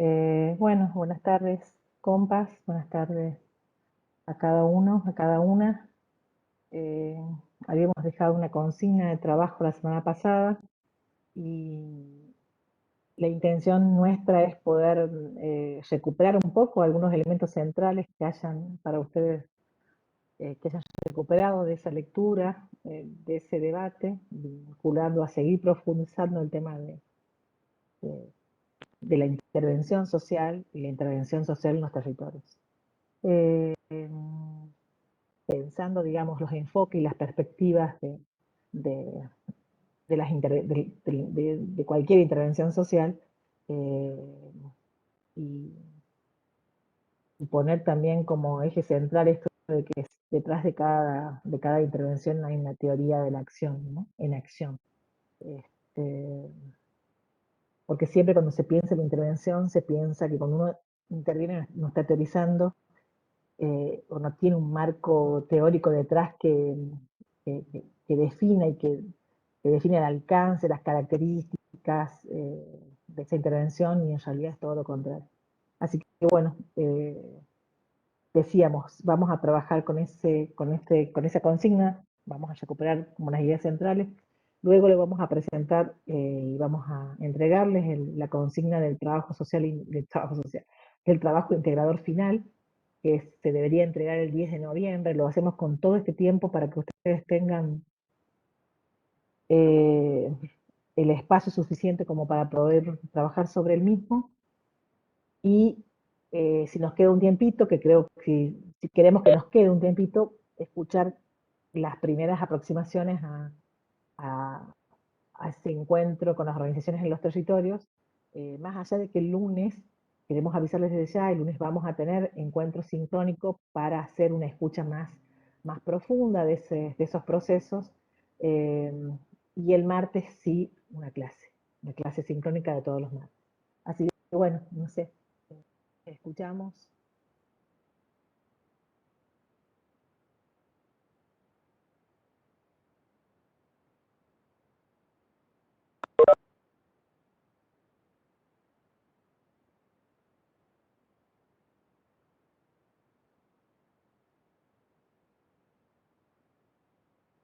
Bueno, buenas tardes, compas, buenas tardes a cada uno, a cada una. Eh, Habíamos dejado una consigna de trabajo la semana pasada y la intención nuestra es poder recuperar un poco algunos elementos centrales que hayan para ustedes, que hayan recuperado de esa lectura, de ese debate, vinculando a seguir profundizando el tema de- de la intervención social y la intervención social en los territorios. Eh, Pensando, digamos, los enfoques y las perspectivas de, de las de cualquier intervención social, eh, y, y poner también como eje central esto de que detrás de cada intervención hay una teoría de la acción, ¿no? En acción. Este, porque siempre cuando se piensa en la intervención, se piensa que cuando uno interviene no está teorizando, o no tiene un marco teórico detrás que defina y que define el alcance, las características de esa intervención, y en realidad es todo lo contrario. Así que bueno, decíamos, vamos a trabajar con esa consigna, vamos a recuperar como las ideas centrales, luego le vamos a presentar y vamos a entregarles la consigna del trabajo social, del trabajo integrador final, que se debería entregar el 10 de noviembre, lo hacemos con todo este tiempo para que ustedes tengan eh, el espacio suficiente como para poder trabajar sobre el mismo. Y si nos queda un tiempito, que creo que si queremos que nos quede un tiempito, escuchar las primeras aproximaciones a, a ese encuentro con las organizaciones en los territorios, más allá de que el lunes, queremos avisarles desde ya, el lunes vamos a tener encuentro sincrónico para hacer una escucha más profunda de esos procesos, eh, y el martes sí una clase sincrónica de todos los martes. Así que bueno, no sé, escuchamos.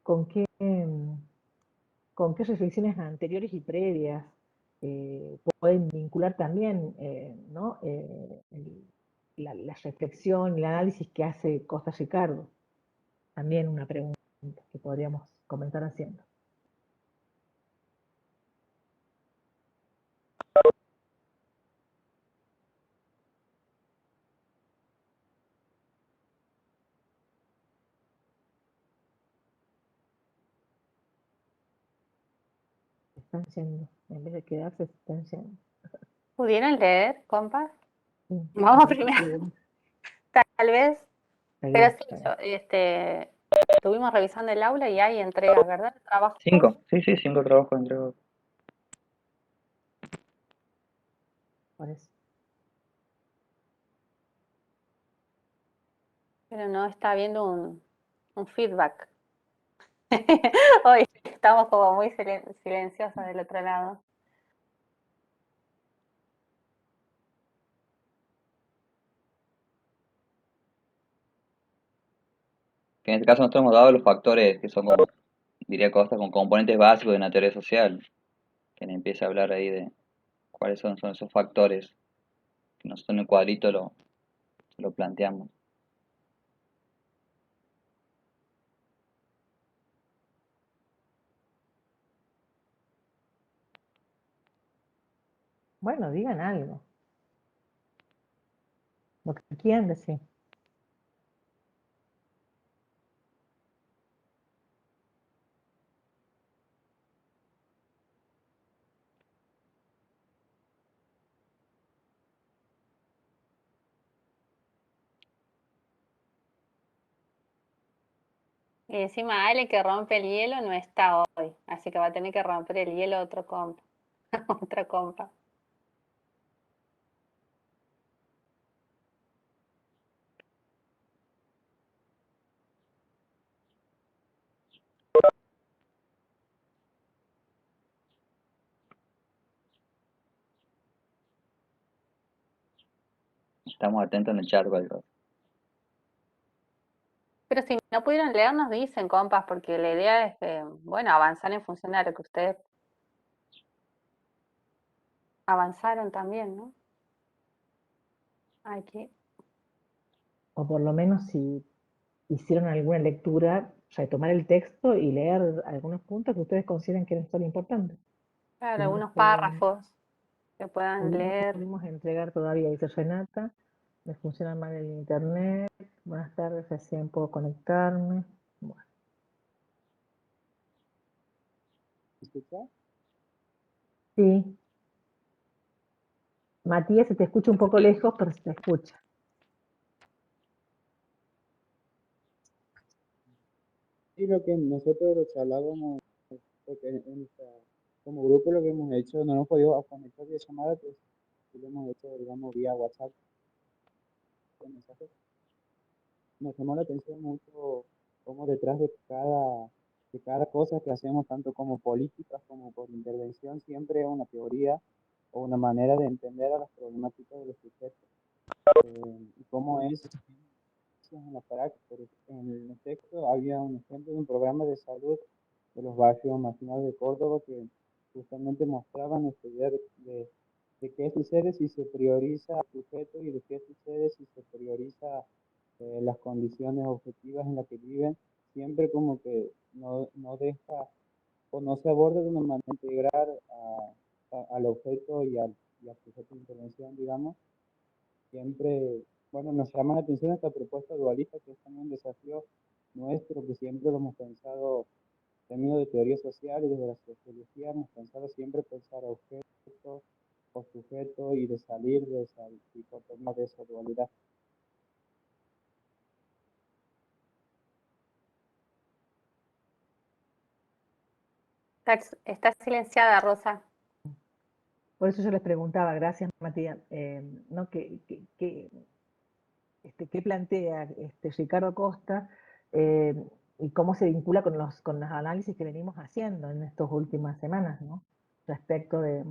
con qué, con qué reflexiones anteriores y previas pueden vincular también, ¿no? La reflexión, el análisis que hace Costa Ricardo. También una pregunta que podríamos comentar haciendo. Están yendo, en vez de quedarse, están yendo. ¿Pudieron leer, compas? Sí, Vamos primero, tal vez. está Pero bien, sí, está bien. estuvimos revisando el aula y hay entregas, ¿verdad? Trabajos, Cinco, sí, sí, cinco trabajos entregados. Por eso. pero no está habiendo un feedback. Hoy estamos como muy silenciosos del otro lado. Que en este caso nosotros hemos dado los factores que son, como, diría Costa, con componentes básicos de una teoría social. Que nos empieza a hablar ahí de cuáles son esos factores. Que nosotros en el cuadrito lo planteamos. Bueno, digan algo, lo que quieran decir. Y encima Ale que rompe el hielo no está hoy, así que va a tener que romper el hielo otro compa, otra compa. Estamos atentos en el chat, cualquier cosa. Pero si no pudieron leer, nos dicen, compas, porque la idea es, bueno, avanzar en función de lo que ustedes avanzaron también, ¿no? Hay que... O por lo menos si hicieron alguna lectura, retomar el texto y leer algunos puntos que ustedes consideren que son importantes. Claro, Si no los algunos párrafos que puedan no leer. pudimos entregar todavía, dice Renata, me funciona mal el internet, buenas tardes, recién puedo conectarme. Bueno, ¿Me escucha? sí, Matías, se te escucha un poco lejos, pero se te escucha. Y lo que nosotros lo charlábamos, porque como grupo lo que hemos hecho, no hemos podido conectar vía llamada, pues sí lo hemos hecho, digamos, vía WhatsApp, con mensajes. Nos llamó la atención mucho cómo detrás de cada cosa que hacemos, tanto como políticas como por intervención, siempre hay una teoría o una manera de entender a las problemáticas de los sujetos. Y cómo es en la práctica. En el texto había un ejemplo de un programa de salud de los barrios marginados de Córdoba que justamente mostraban esta idea de qué sucede si se prioriza al sujeto y de qué sucede si se prioriza las condiciones objetivas en las que viven, siempre como que no deja o no se aborda de una manera integral al objeto y al sujeto de intervención, digamos. Siempre, bueno, nos llama la atención esta propuesta dualista, que es también un desafío nuestro, que siempre lo hemos pensado en términos de teoría social y desde la sociología hemos pensado siempre pensar objeto o sujeto y de salir de esa dicotomía, de esa dualidad. Está silenciada, Rosa. Por eso yo les preguntaba, gracias Matías, ¿no? ¿Qué plantea Ricardo Costa y cómo se vincula con los análisis que venimos haciendo en estas últimas semanas, ¿no? Respecto de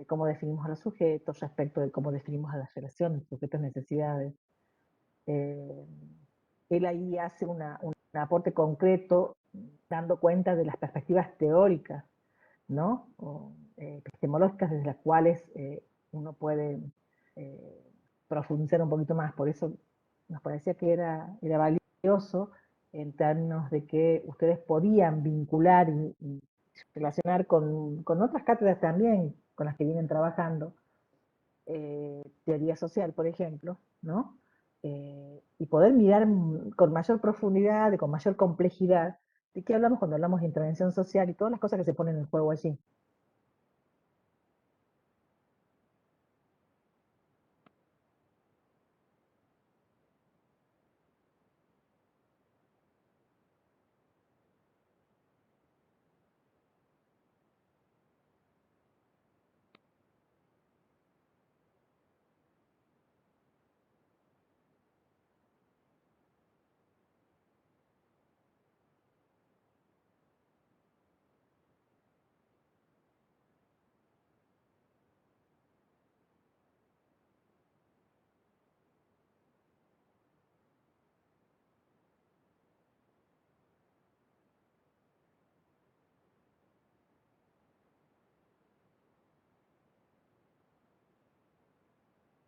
cómo definimos a los sujetos, respecto de cómo definimos a las relaciones, sujetos, necesidades. Él ahí hace un aporte concreto dando cuenta de las perspectivas teóricas, ¿no? O, epistemológicas desde las cuales uno puede profundizar un poquito más. Por eso nos parecía que era valioso en términos de que ustedes podían vincular y relacionar con otras cátedras también con las que vienen trabajando, teoría social, por ejemplo, ¿no? Y poder mirar con mayor profundidad, con mayor complejidad, de qué hablamos cuando hablamos de intervención social y todas las cosas que se ponen en juego allí.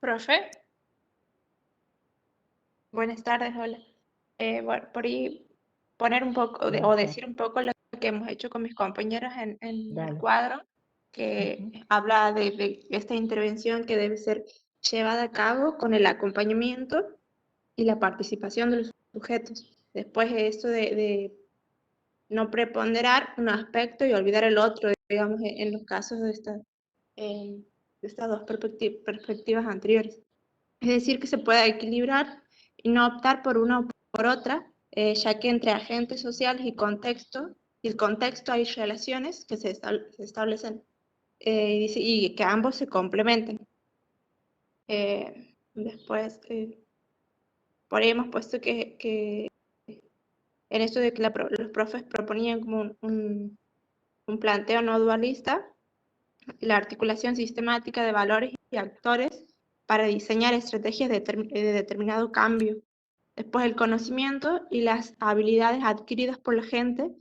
Profe, buenas tardes, hola. Bueno, por ahí poner un poco o decir un poco lo que hemos hecho con mis compañeros en el cuadro, que habla de esta intervención que debe ser llevada a cabo con el acompañamiento y la participación de los sujetos. Después esto de no preponderar un aspecto y olvidar el otro, digamos, en los casos de estas dos perspectivas anteriores. Es decir, que se pueda equilibrar y no optar por una o por otra, ya que entre agentes sociales y el contexto hay relaciones que se establecen y que ambos se complementen. Después, por ahí hemos puesto que en esto de que los profes proponían como un planteo no dualista, la articulación sistemática de valores y actores para diseñar estrategias de determinado cambio. Después el conocimiento y las habilidades adquiridas por la gente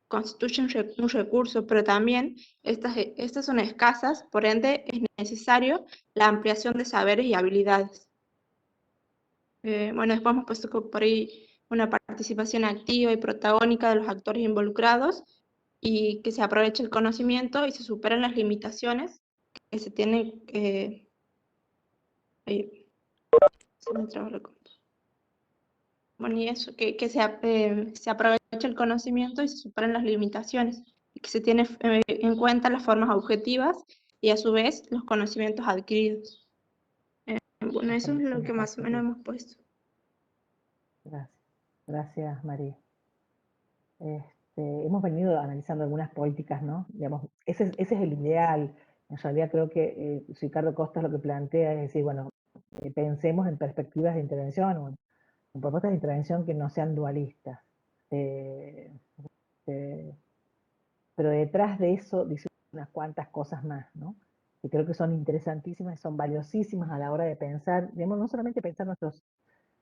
constituyen un recurso, pero también estas son escasas, por ende es necesario la ampliación de saberes y habilidades. Bueno, después hemos puesto por ahí una participación activa y protagónica de los actores involucrados y que se aproveche el conocimiento y se superan las limitaciones que se tienen. Ahí, se me traba la compu. Bueno, y eso, que se aproveche el conocimiento y se superan las limitaciones y que se tiene en cuenta las formas objetivas y a su vez los conocimientos adquiridos. Bueno, eso es lo que más o menos hemos puesto. Gracias. Gracias, María. Hemos venido analizando algunas políticas, ¿no? Digamos, ese es el ideal. En realidad creo que Ricardo Costa lo que plantea es decir, bueno, pensemos en perspectivas de intervención o en propuestas de intervención que no sean dualistas. Pero detrás de eso dice unas cuantas cosas más, ¿no? Que creo que son interesantísimas y son valiosísimas a la hora de pensar, digamos, no solamente pensar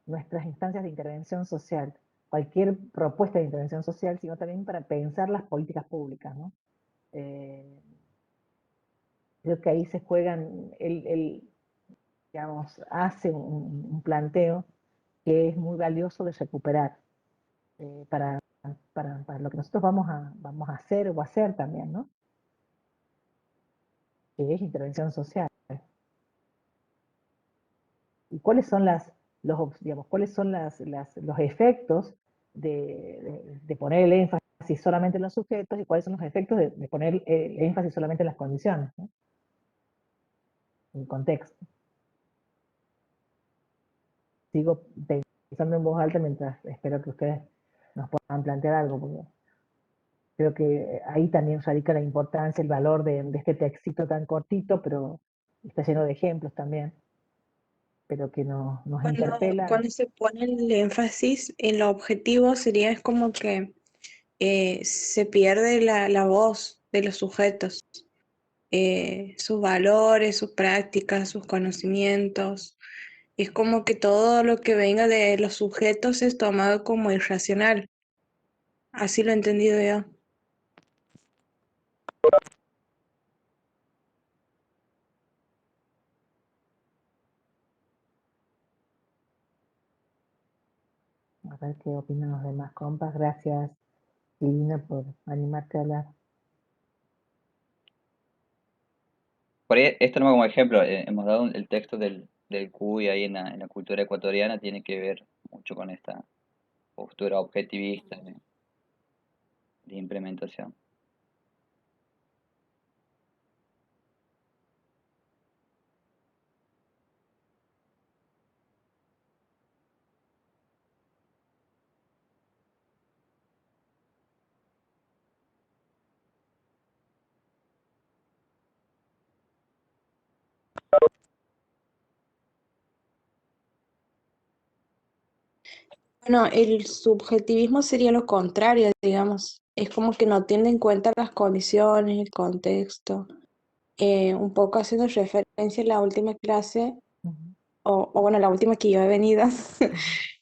nuestras instancias de intervención social, cualquier propuesta de intervención social, sino también para pensar las políticas públicas, ¿no? Creo que ahí se juegan, digamos, hace un planteo que es muy valioso de recuperar para lo que nosotros vamos a hacer o hacer también, ¿no? Que es intervención social. ¿Y cuáles son cuáles son los efectos de poner el énfasis solamente en los sujetos y cuáles son los efectos de poner el énfasis solamente en las condiciones, ¿no? En el contexto? Sigo pensando en voz alta mientras espero que ustedes nos puedan plantear algo, porque creo que ahí también radica la importancia, el valor de este textito tan cortito, pero está lleno de ejemplos también, pero que nos interpela. Cuando se pone el énfasis en lo objetivo sería es como que se pierde la voz de los sujetos, sus valores, sus prácticas, sus conocimientos. Es como que todo lo que venga de los sujetos es tomado como irracional. Así lo he entendido yo. A ver qué opinan los demás compas. Gracias, Lina, por animarte a hablar. Por ahí, esto no como ejemplo, hemos dado el texto del Cuy ahí en la cultura ecuatoriana, tiene que ver mucho con esta postura objetivista de implementación. Bueno, el subjetivismo sería lo contrario, digamos. Es como que no tiene en cuenta las condiciones, el contexto. Un poco haciendo referencia a la última clase, o bueno, la última que yo he venido,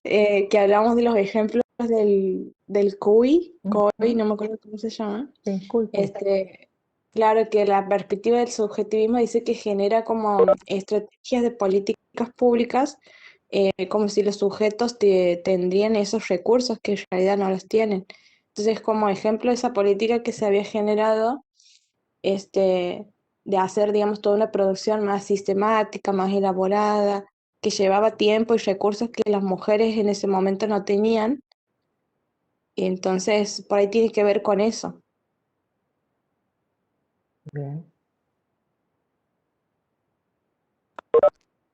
que hablamos de los ejemplos del CUI, COI, no me acuerdo cómo se llama. Sí, cool. Claro que la perspectiva del subjetivismo dice que genera como estrategias de políticas públicas, como si los sujetos tendrían esos recursos que en realidad no los tienen. Entonces, como ejemplo de esa política que se había generado, de hacer, digamos, toda una producción más sistemática, más elaborada, que llevaba tiempo y recursos que las mujeres en ese momento no tenían. Y entonces, por ahí tiene que ver con eso. Bien.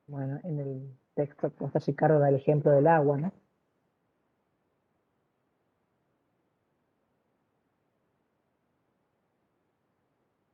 Bueno, en el texto que Ricardo da el ejemplo del agua, ¿no?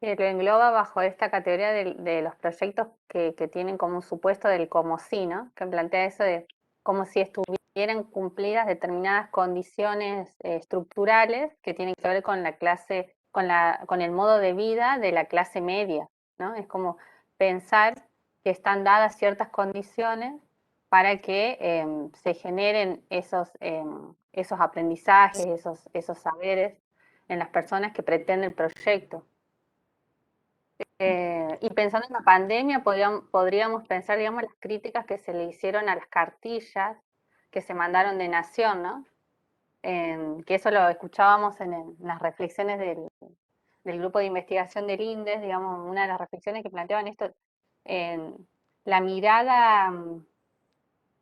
Que lo engloba bajo esta categoría de los proyectos que tienen como un supuesto del como si, ¿no? Que plantea eso de como si estuvieran cumplidas determinadas condiciones estructurales que tienen que ver con la clase, con el modo de vida de la clase media, ¿no? Es como pensar que están dadas ciertas condiciones para que se generen esos aprendizajes, esos saberes en las personas que pretenden el proyecto. Y pensando en la pandemia, podríamos pensar, digamos, las críticas que se le hicieron a las cartillas que se mandaron de Nación, ¿no? Que eso lo escuchábamos en las reflexiones del grupo de investigación del INDES, digamos, una de las reflexiones que planteaban esto, la mirada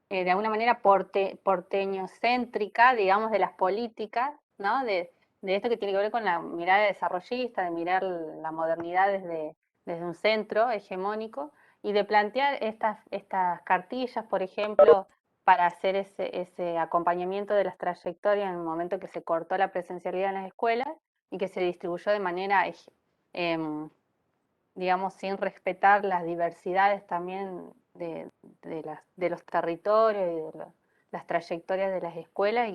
de alguna manera porteñocéntrica, digamos, de las políticas, ¿no? De esto que tiene que ver con la mirada desarrollista, de mirar la modernidad desde un centro hegemónico y de plantear estas cartillas, por ejemplo, para hacer ese acompañamiento de las trayectorias en el momento que se cortó la presencialidad en las escuelas y que se distribuyó de manera, digamos, sin respetar las diversidades también de los territorios y de las trayectorias de las escuelas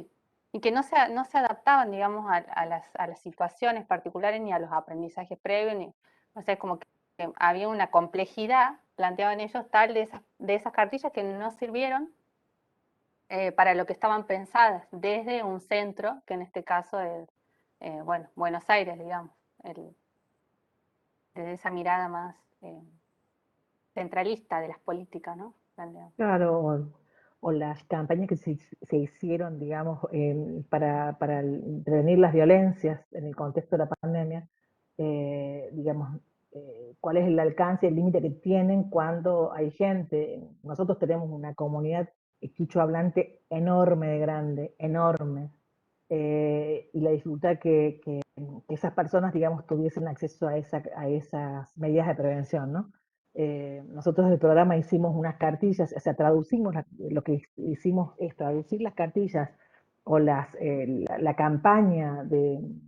y que no se adaptaban, digamos, a las situaciones particulares ni a los aprendizajes previos, o sea, es como que había una complejidad, planteaban ellos, tal de esas cartillas que no sirvieron para lo que estaban pensadas desde un centro, que en este caso es, bueno, Buenos Aires, digamos, desde esa mirada más centralista de las políticas, ¿no? Claro, o las campañas que se hicieron, digamos, para prevenir las violencias en el contexto de la pandemia, digamos, cuál es el alcance, el límite que tienen cuando hay gente. Nosotros tenemos una comunidad quichua hablante enorme de grande, enorme, y la dificultad que esas personas, digamos, tuviesen acceso a esas medidas de prevención, ¿no? Nosotros del programa hicimos unas cartillas, o sea, traducimos, lo que hicimos es traducir las cartillas o la campaña del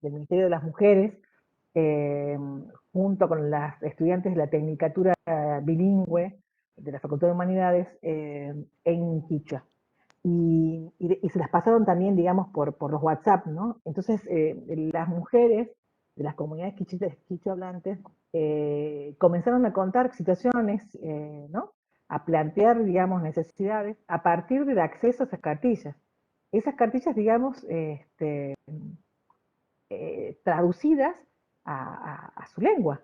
Ministerio de las Mujeres junto con las estudiantes de la Tecnicatura Bilingüe de la Facultad de Humanidades en quichua. Y se las pasaron también, digamos, por los WhatsApp, ¿no? Entonces, las mujeres de las comunidades quichuablantes comenzaron a contar situaciones, ¿no? A plantear, digamos, necesidades a partir del acceso a esas cartillas. Esas cartillas, digamos, traducidas a su lengua.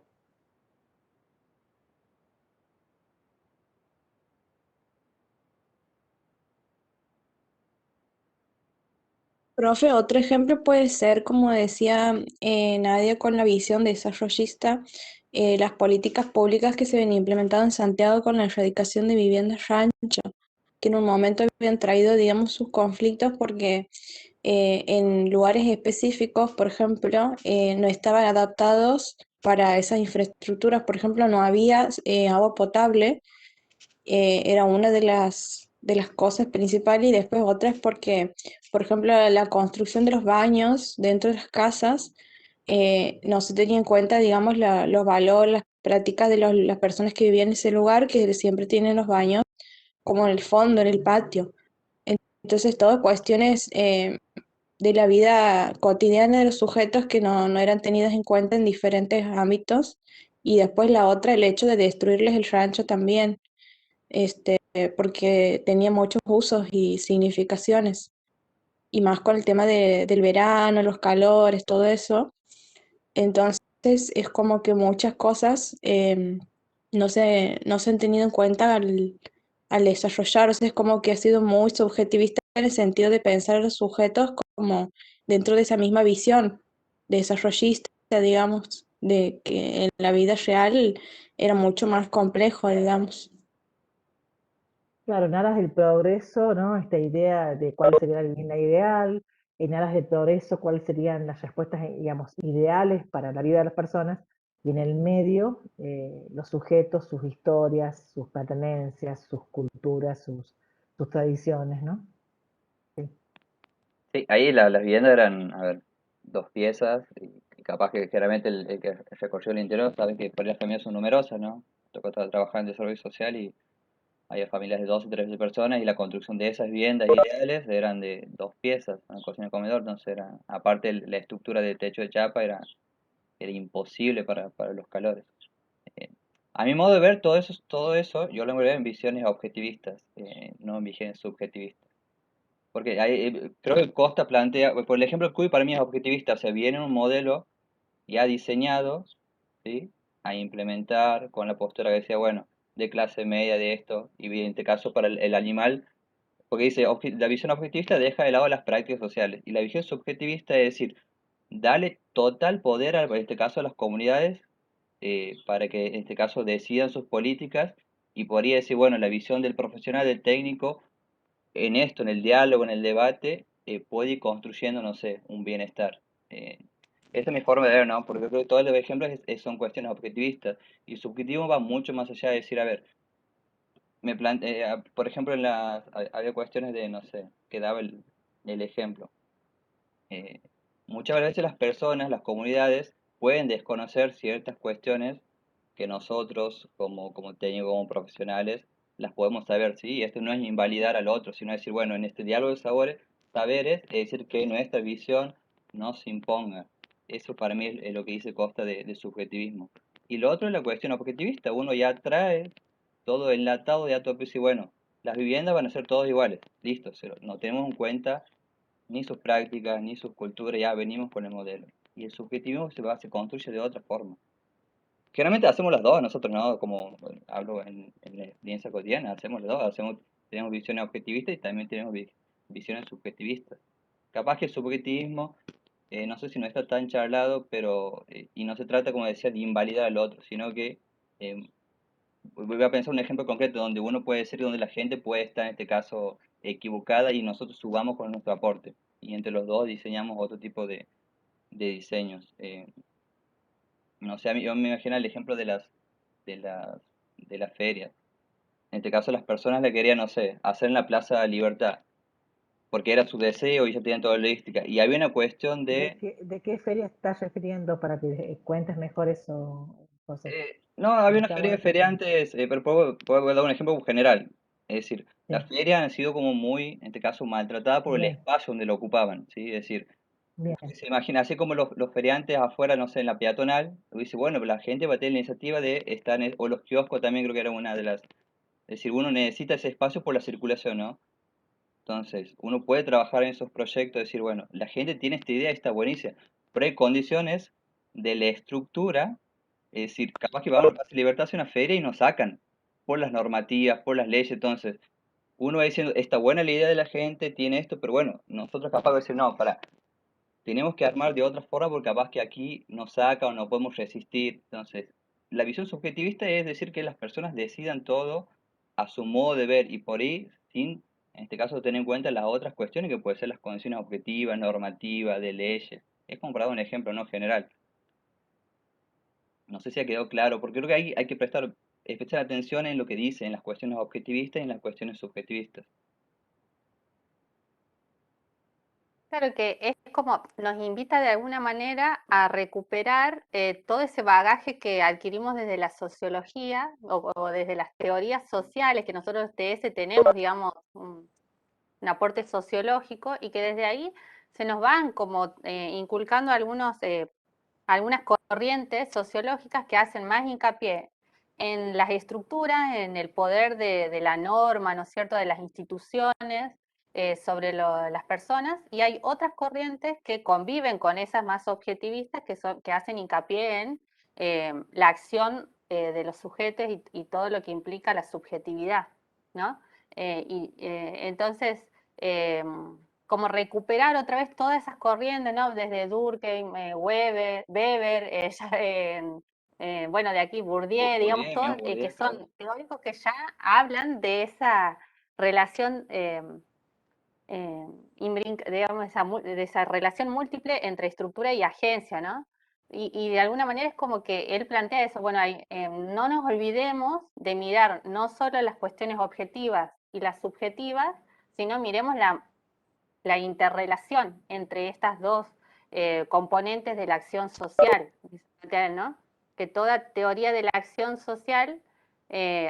Profe, otro ejemplo puede ser, como decía Nadia, con la visión desarrollista, las políticas públicas que se ven implementadas en Santiago con la erradicación de viviendas rancho, que en un momento habían traído, digamos, sus conflictos porque en lugares específicos, por ejemplo, no estaban adaptados para esas infraestructuras. Por ejemplo, no había agua potable, era una de las cosas principales, y después otras porque, por ejemplo, la construcción de los baños dentro de las casas no se tenía en cuenta, digamos, los valores, las prácticas de las personas que vivían en ese lugar, que siempre tienen los baños como en el fondo, en el patio. Entonces, todas cuestiones de la vida cotidiana de los sujetos que no eran tenidas en cuenta en diferentes ámbitos. Y después la otra, el hecho de destruirles el rancho también, porque tenía muchos usos y significaciones. Y más con el tema del verano, los calores, todo eso. Entonces es como que muchas cosas no se han tenido en cuenta al desarrollar. O sea, es como que ha sido muy subjetivista en el sentido de pensar a los sujetos como dentro de esa misma visión desarrollista, digamos, de que en la vida real era mucho más complejo, digamos. Claro, en aras del progreso, ¿no? Esta idea de cuál sería la vivienda ideal, en aras del progreso, cuáles serían las respuestas, digamos, ideales para la vida de las personas, y en el medio, los sujetos, sus historias, sus pertenencias, sus culturas, sus tradiciones, ¿no? Sí. Sí, ahí las viviendas eran, a ver, dos piezas y capaz que generalmente el que recorrió el interior sabe que por ahí las familias son numerosas, ¿no? Tocó trabajar en desarrollo social y había familias de dos o tres personas y la construcción de esas viviendas ideales eran de dos piezas, una cocina y comedor, entonces era, aparte la estructura de techo de chapa era imposible para los calores. Eh, A mi modo de ver, todo eso yo lo veo en visiones objetivistas, no en visiones subjetivistas. Porque creo que Costa plantea, por el ejemplo, el CUI para mí es objetivista, o sea, viene un modelo ya diseñado, ¿sí? A implementar con la postura que decía, bueno, de clase media de esto, y en este caso para el animal, porque dice, la visión objetivista deja de lado las prácticas sociales, y la visión subjetivista es decir, dale total poder, en este caso a las comunidades, para que en este caso decidan sus políticas, y podría decir, bueno, la visión del profesional, del técnico, en esto, en el diálogo, en el debate, puede ir construyendo, no sé, un bienestar. Eh, Esa es mi forma de ver, ¿no? Porque creo que todos los ejemplos son cuestiones objetivistas. Y el subjetivo va mucho más allá de decir, a ver, por ejemplo, había cuestiones de, no sé, que daba el ejemplo. Eh, Muchas veces las personas, las comunidades, pueden desconocer ciertas cuestiones que nosotros, como técnicos, como profesionales, las podemos saber, ¿sí? Esto no es invalidar al otro, sino decir, bueno, en este diálogo de saberes, es decir, que nuestra visión no se imponga. Eso para mí es lo que dice Costa de subjetivismo. Y lo otro es la cuestión objetivista. Uno ya trae todo enlatado, ya todo, y bueno, las viviendas van a ser todas iguales, listo, no tenemos en cuenta ni sus prácticas, ni sus culturas, ya venimos con el modelo. Y el subjetivismo se construye de otra forma. Generalmente hacemos las dos, nosotros no, como hablo en la experiencia cotidiana, hacemos las dos, tenemos visiones objetivistas y también tenemos visiones subjetivistas. Capaz que el subjetivismo, no sé si no está tan charlado, pero, y no se trata, como decía, de invalidar al otro, sino que voy a pensar un ejemplo concreto donde uno puede ser, donde la gente puede estar en este caso equivocada y nosotros subamos con nuestro aporte. Y entre los dos diseñamos otro tipo de diseños. No sé, yo me imagino el ejemplo de las, de las ferias. En este caso las personas le querían, no sé, hacer en la Plaza Libertad, porque era su deseo y ya tenían toda la logística. Y había una cuestión de qué feria estás refiriendo para que cuentes mejor eso, José? no, había una Está feria de bueno que expliques. feriantes, pero puedo dar un ejemplo general. Es decir, las Sí, ferias han sido como muy, en este caso, maltratadas por el bien, espacio donde lo ocupaban, ¿sí? Es decir, bien, se imagina, así como los feriantes afuera, no sé, en la peatonal, dice, bueno, pero la gente va a tener la iniciativa de estar, o los kioscos también creo que era una de las, es decir, uno necesita ese espacio por la circulación, ¿no? Entonces, uno puede trabajar en esos proyectos, decir, bueno, la gente tiene esta idea, está buenísima, pero hay condiciones de la estructura, es decir, capaz que vamos a Plaza Libertad a una feria y nos sacan por las normativas, por las leyes, entonces, uno va diciendo, está buena la idea de la gente, tiene esto, pero bueno, nosotros capaz de decir, no, tenemos que armar de otra forma porque capaz que aquí nos saca o no podemos resistir. Entonces, la visión subjetivista es decir que las personas decidan todo a su modo de ver y por ahí sin, en este caso, tener en cuenta las otras cuestiones que pueden ser las condiciones objetivas, normativas, de leyes. Es como para dar un ejemplo, no general. No sé si ha quedado claro, porque creo que hay que prestar especial atención en lo que dice, en las cuestiones objetivistas y en las cuestiones subjetivistas. Claro que es como nos invita de alguna manera a recuperar todo ese bagaje que adquirimos desde la sociología o desde las teorías sociales, que nosotros de ese tenemos, digamos, un aporte sociológico y que desde ahí se nos van como inculcando algunas corrientes sociológicas que hacen más hincapié en las estructuras, en el poder de la norma, ¿no es cierto?, de las instituciones sobre las personas, y hay otras corrientes que conviven con esas más objetivistas que hacen hincapié en la acción de los sujetos y todo lo que implica la subjetividad, ¿no? Entonces, como recuperar otra vez todas esas corrientes, ¿no? Desde Durkheim, Weber, bueno, de aquí Bourdieu, digamos, Bourdieu, todos mismo que Bourdieu, claro. son teóricos que ya hablan de esa relación, digamos, de esa relación múltiple entre estructura y agencia, ¿no? Y de alguna manera es como que él plantea eso, bueno, no nos olvidemos de mirar no solo las cuestiones objetivas y las subjetivas, sino miremos la interrelación entre estas dos componentes de la acción social, ¿no? Que toda teoría de la acción social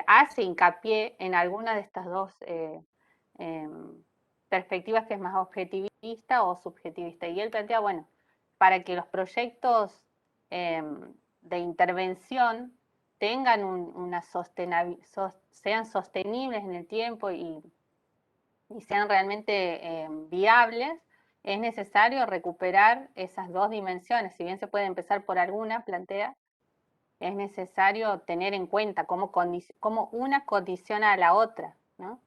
hace hincapié en alguna de estas dos eh, perspectivas, que es más objetivista o subjetivista. Y él plantea, bueno, para que los proyectos de intervención tengan sean sostenibles en el tiempo y sean realmente viables, es necesario recuperar esas dos dimensiones. Si bien se puede empezar por alguna, plantea, es necesario tener en cuenta cómo una condiciona a la otra, ¿no?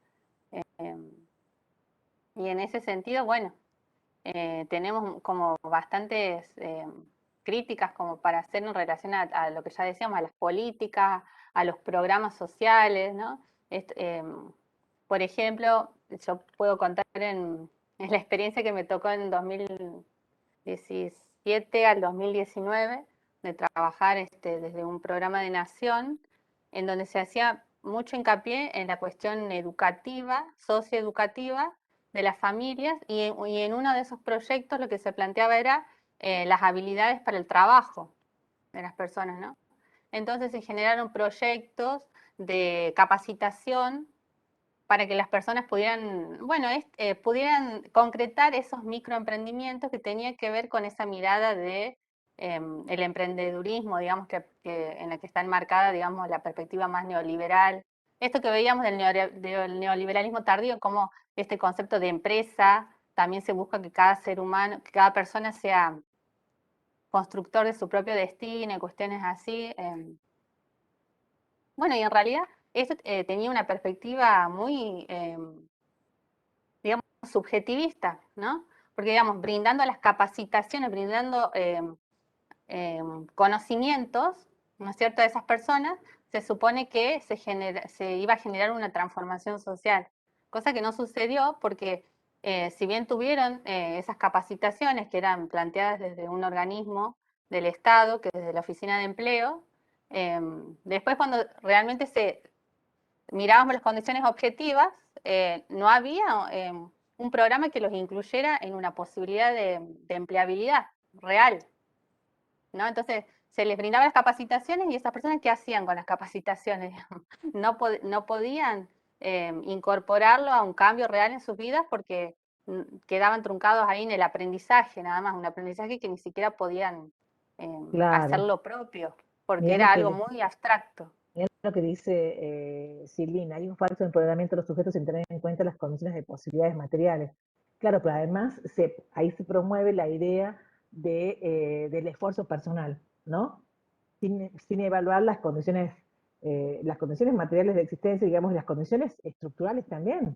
Y en ese sentido, bueno, tenemos como bastantes críticas como para hacer en relación a lo que ya decíamos, a las políticas, a los programas sociales, ¿no? Por ejemplo, yo puedo contar en la experiencia que me tocó en 2017 al 2019, de trabajar desde un programa de Nación, en donde se hacía mucho hincapié en la cuestión educativa, socioeducativa de las familias, y en uno de esos proyectos lo que se planteaba era las habilidades para el trabajo de las personas, ¿no? Entonces se generaron proyectos de capacitación para que las personas pudieran, bueno, pudieran concretar esos microemprendimientos que tenían que ver con esa mirada de el emprendedurismo, digamos, en la que está enmarcada, digamos, la perspectiva más neoliberal. Esto que veíamos del neoliberalismo tardío, como este concepto de empresa, también se busca que cada ser humano, que cada persona sea constructor de su propio destino y cuestiones así. Bueno, y en realidad eso tenía una perspectiva muy, digamos, subjetivista, ¿no? Porque, digamos, brindando las capacitaciones, brindando conocimientos, ¿no es cierto?, a esas personas, se supone que se iba a generar una transformación social, cosa que no sucedió porque si bien tuvieron esas capacitaciones que eran planteadas desde un organismo del Estado, que es desde la Oficina de Empleo, después cuando realmente mirábamos las condiciones objetivas, no había un programa que los incluyera en una posibilidad de empleabilidad real, ¿no? Entonces, se les brindaba las capacitaciones y esas personas, ¿qué hacían con las capacitaciones? No podían incorporarlo a un cambio real en sus vidas porque quedaban truncados ahí en el aprendizaje, nada más, un aprendizaje que ni siquiera podían hacer Claro. lo propio, porque Mirá era algo muy abstracto. lo que dice Silvina, hay un falso empoderamiento de los sujetos sin tener en cuenta las condiciones de posibilidades materiales. Claro, pero además ahí se promueve la idea del esfuerzo personal, ¿no? Sin evaluar las condiciones materiales de existencia, digamos, y las condiciones estructurales también.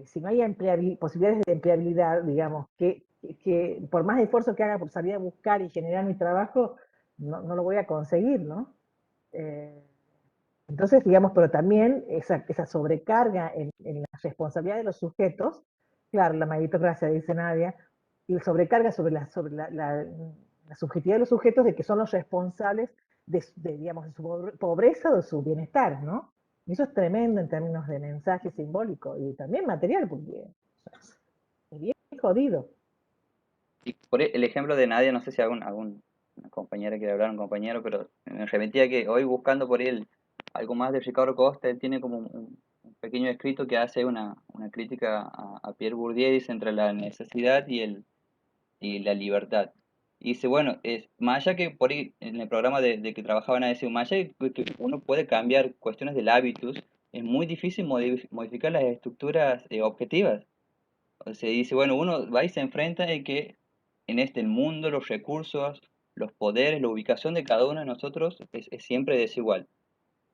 Si no hay posibilidades de empleabilidad, digamos, que por más esfuerzo que haga por salir a buscar y generar mi trabajo, no lo voy a conseguir, ¿no? Entonces, digamos, pero también esa sobrecarga en la responsabilidad de los sujetos, claro, la meritocracia, dice Nadia, y sobrecarga sobre la subjetividad de los sujetos de que son los responsables digamos, de su pobreza o de su bienestar, ¿no? Y eso es tremendo en términos de mensaje simbólico y también material, porque es bien jodido. Y por el ejemplo de Nadia, no sé si una compañera quiere hablar, un compañero, pero me remitía que hoy buscando por él algo más de Ricardo Costa, él tiene como un pequeño escrito que hace una crítica a Pierre Bourdieu, dice, entre la necesidad y la libertad. Y dice, bueno, más allá que por ahí en el programa de que trabajaban a decir, más allá de que uno puede cambiar cuestiones del hábitus, es muy difícil modificar las estructuras objetivas. O sea, dice, bueno, uno va y se enfrenta en que en este mundo los recursos, los poderes, la ubicación de cada uno de nosotros es siempre desigual.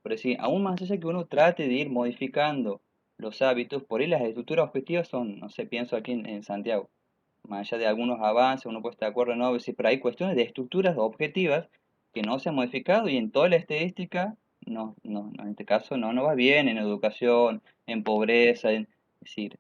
Pero sí, aún más allá que uno trate de ir modificando los hábitos, por ahí las estructuras objetivas son, no sé, pienso aquí en Santiago, más allá de algunos avances, uno puede estar de acuerdo, no, sí, pero hay cuestiones de estructuras objetivas que no se han modificado y en toda la estadística, en este caso no va bien en educación, en pobreza, es decir,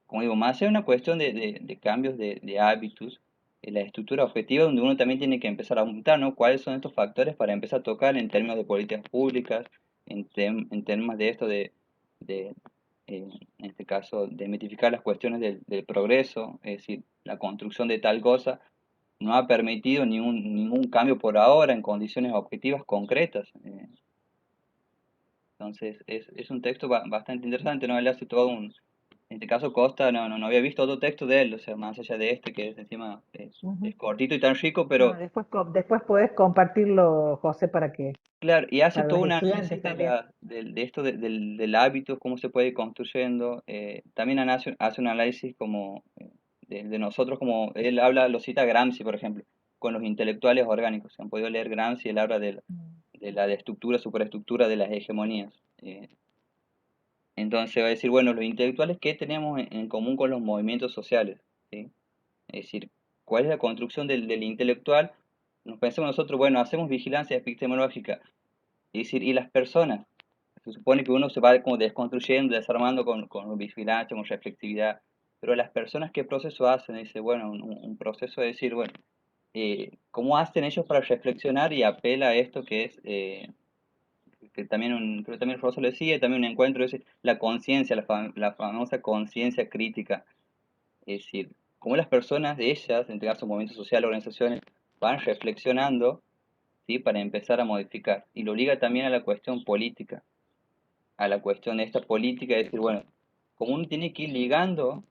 como digo, más es una cuestión de cambios de hábitos, en la estructura objetiva donde uno también tiene que empezar a apuntar, ¿no? ¿Cuáles son estos factores para empezar a tocar en términos de políticas públicas, en términos de esto en este caso, de mitificar las cuestiones del progreso, es decir, la construcción de tal cosa no ha permitido ningún cambio por ahora en condiciones objetivas concretas. Entonces, es un texto bastante interesante, ¿no? Él hace todo En este caso Costa no había visto otro texto de él, o sea, más allá de este, que es encima es cortito y tan rico, pero No, después podés compartirlo, José, claro, y hace para todo los un estudiantes análisis también. de esto del hábito, cómo se puede ir construyendo. También hace un análisis como de nosotros, como él habla, lo cita Gramsci, por ejemplo, con los intelectuales orgánicos. Se han podido leer Gramsci, él habla de la estructura, superestructura de las hegemonías. Entonces va a decir, bueno, los intelectuales, ¿qué tenemos en común con los movimientos sociales? ¿Sí? Es decir, ¿cuál es la construcción del intelectual? Nos pensemos nosotros, bueno, hacemos vigilancia epistemológica. Es decir, y las personas, se supone que uno se va como desconstruyendo, desarmando con vigilancia, con reflexividad, pero las personas, ¿qué proceso hacen? Dice, bueno, un proceso de decir, bueno, ¿cómo hacen ellos para reflexionar? Y apela a esto que es, que también creo que también Rosso le sigue, también un encuentro, es la conciencia, la famosa conciencia crítica. Es decir, cómo las personas, de ellas, en este caso movimientos sociales, organizaciones, van reflexionando, ¿sí? Para empezar a modificar. Y lo liga también a la cuestión política, a la cuestión de esta política, de decir, bueno, como uno tiene que ir ligando,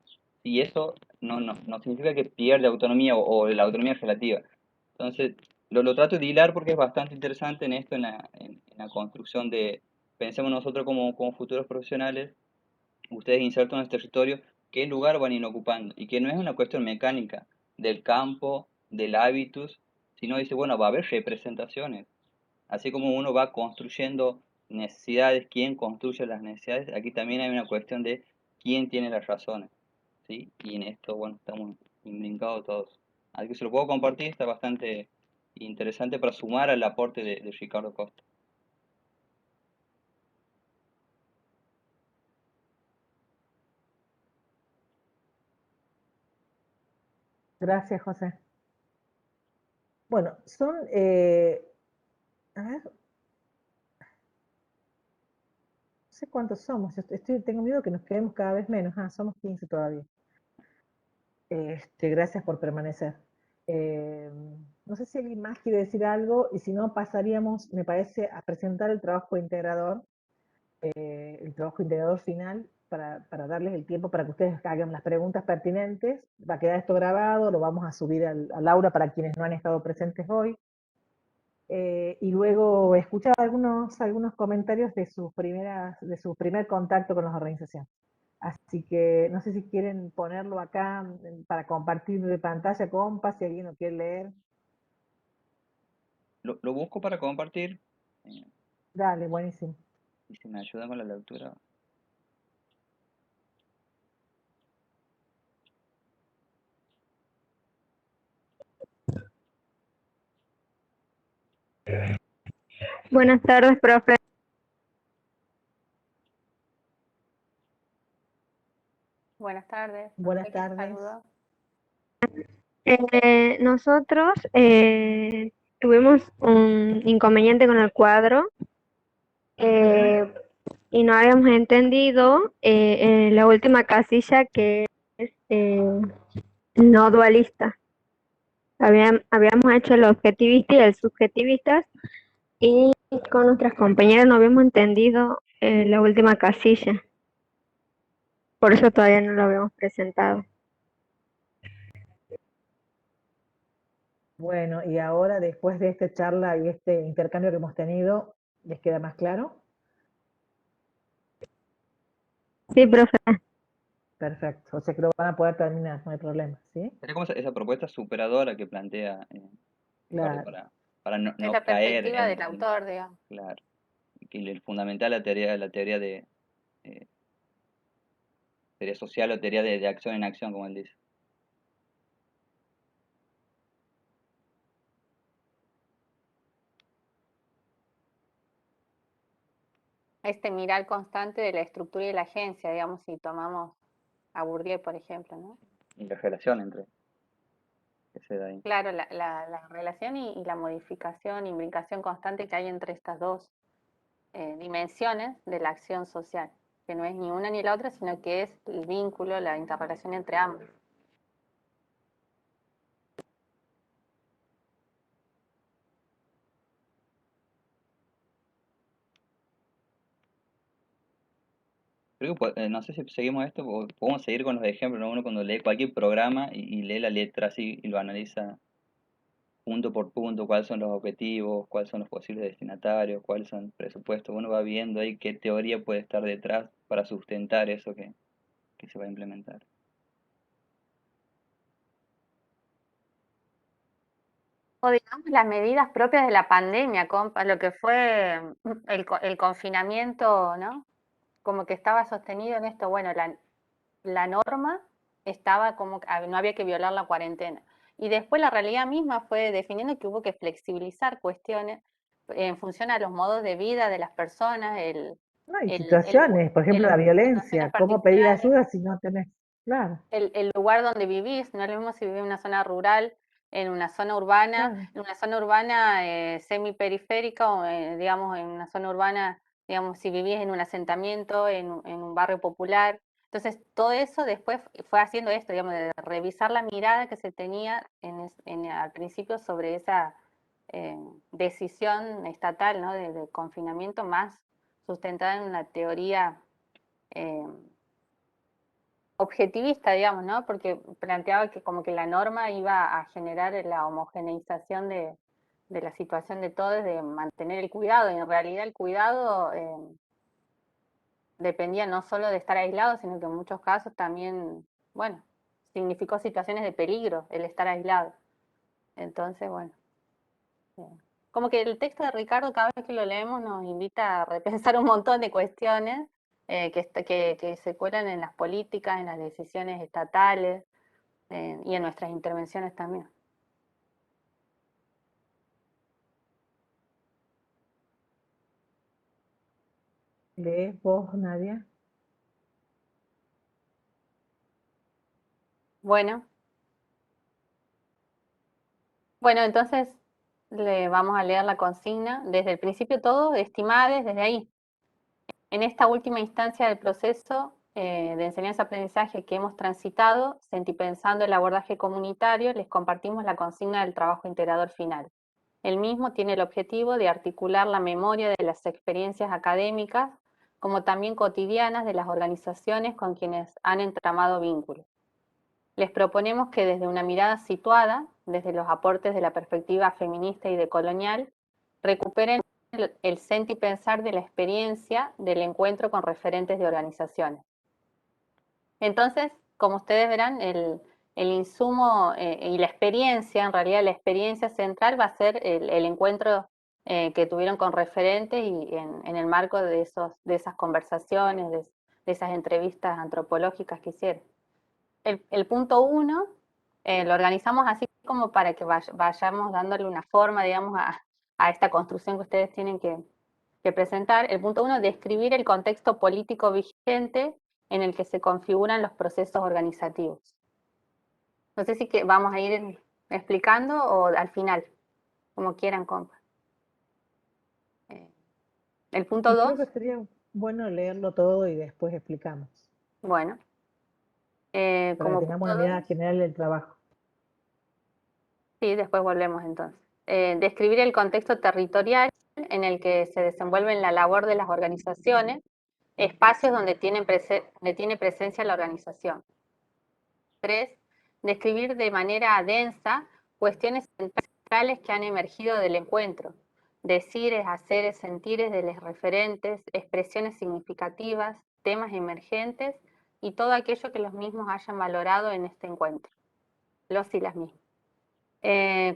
y eso no significa que pierde autonomía o la autonomía es relativa. Entonces, lo trato de hilar porque es bastante interesante en esto, en la construcción de, pensemos nosotros como futuros profesionales, ustedes insertan en el territorio, qué lugar van a ir ocupando, y que no es una cuestión mecánica del campo, del hábitus, sino dice, bueno, va a haber representaciones. Así como uno va construyendo necesidades, quién construye las necesidades, aquí también hay una cuestión de quién tiene las razones, ¿sí? Y en esto, bueno, estamos imbricados todos. Así que se lo puedo compartir, está bastante interesante para sumar al aporte de Ricardo Costa. Gracias, José. Bueno, a ver, no sé cuántos somos. Tengo miedo que nos quedemos cada vez menos. Somos 15 todavía. Gracias por permanecer. No sé si alguien más quiere decir algo, y si no, pasaríamos, me parece, a presentar el trabajo integrador final, para darles el tiempo para que ustedes hagan las preguntas pertinentes. Va a quedar esto grabado, lo vamos a subir al aula para quienes no han estado presentes hoy. Y luego escuchar algunos comentarios de su primer contacto con las organizaciones. Así que no sé si quieren ponerlo acá para compartir de pantalla, compa, si alguien lo quiere leer. Lo busco para compartir, Dale, buenísimo. y si me ayuda con la lectura. Buenas tardes, profe. Buenas tardes. Buenas ¿De quién tardes. saludo? Nosotros tuvimos un inconveniente con el cuadro y no habíamos entendido en la última casilla que es no dualista. Habíamos hecho el objetivista y el subjetivista y con nuestras compañeras no habíamos entendido la última casilla. Por eso todavía no lo habíamos presentado. Bueno, y ahora, después de esta charla y este intercambio que hemos tenido, ¿les queda más claro? Sí, profe. Perfecto. O sea que lo van a poder terminar, no hay problema, ¿sí? Sería como esa propuesta superadora que plantea Ricardo Claro. para no, Es no la caer perspectiva del autor, digamos. claro, que el fundamental la teoría de eh, teoría social o teoría de acción en acción, como él dice. Este mirar constante de la estructura y la agencia, digamos, si tomamos a Bourdieu, por ejemplo, ¿no? Y la relación entre que se da ahí. Claro, la relación y la modificación, imbricación constante que hay entre estas dos dimensiones de la acción social, que no es ni una ni la otra, sino que es el vínculo, la interrelación entre ambos. Pero no sé si seguimos esto, o podemos seguir con los ejemplos, ¿no? Uno cuando lee cualquier programa y lee la letra así y lo analiza punto por punto, cuáles son los objetivos, cuáles son los posibles destinatarios, cuáles son el presupuesto. Uno va viendo ahí qué teoría puede estar detrás para sustentar eso que se va a implementar. O digamos las medidas propias de la pandemia, compa, lo que fue el confinamiento, ¿no? Como que estaba sostenido en esto, bueno, la norma estaba como que no había que violar la cuarentena. Y después la realidad misma fue definiendo que hubo que flexibilizar cuestiones en función a los modos de vida de las personas, No, y el, situaciones, por ejemplo, la situaciones violencia, cómo pedir particulares, ayuda si no tenés, claro, el lugar donde vivís, no es lo mismo si vivís en una zona rural, en una zona urbana, claro. en una zona urbana semiperiférica o digamos en una zona urbana, digamos si vivís en un asentamiento, en un barrio popular. Entonces todo eso después fue haciendo esto, digamos, de revisar la mirada que se tenía al principio sobre esa decisión estatal, ¿no? de confinamiento más sustentada en una teoría objetivista, digamos, ¿no? Porque planteaba que como que la norma iba a generar la homogeneización de la situación de todos, de mantener el cuidado, y en realidad el cuidado dependía no solo de estar aislado, sino que en muchos casos también, bueno, significó situaciones de peligro el estar aislado. Entonces, bueno, como que el texto de Ricardo cada vez que lo leemos nos invita a repensar un montón de cuestiones que se cuelan en las políticas, en las decisiones estatales, y en nuestras intervenciones también. ¿Lees vos, Nadia? Bueno, entonces le vamos a leer la consigna. Desde el principio todo, estimades, desde ahí. En esta última instancia del proceso de enseñanza-aprendizaje que hemos transitado, sentipensando el abordaje comunitario, les compartimos la consigna del trabajo integrador final. El mismo tiene el objetivo de articular la memoria de las experiencias académicas, como también cotidianas de las organizaciones con quienes han entramado vínculos. Les proponemos que desde una mirada situada, desde los aportes de la perspectiva feminista y decolonial, recuperen el sentipensar de la experiencia del encuentro con referentes de organizaciones. Entonces, como ustedes verán, el insumo y la experiencia, en realidad la experiencia central va a ser el encuentro que tuvieron con referentes y en el marco de esas conversaciones, de esas entrevistas antropológicas que hicieron. El punto 1 lo organizamos así como para que vayamos dándole una forma, digamos, a esta construcción que ustedes tienen que presentar. El punto 1, describir el contexto político vigente en el que se configuran los procesos organizativos. No sé si vamos a ir explicando o al final, como quieran, compa. El punto Y 2, creo que sería bueno leerlo todo y después explicamos, bueno, para que como tengamos punto una mirada 2, general del trabajo. sí, después volvemos entonces. Describir el contexto territorial en el que se desenvuelve la labor de las organizaciones, espacios donde tiene presencia la organización. 3. Describir de manera densa cuestiones centrales que han emergido del encuentro, decires, haceres, sentires de los referentes, expresiones significativas, temas emergentes y todo aquello que los mismos hayan valorado en este encuentro, los y las mismas.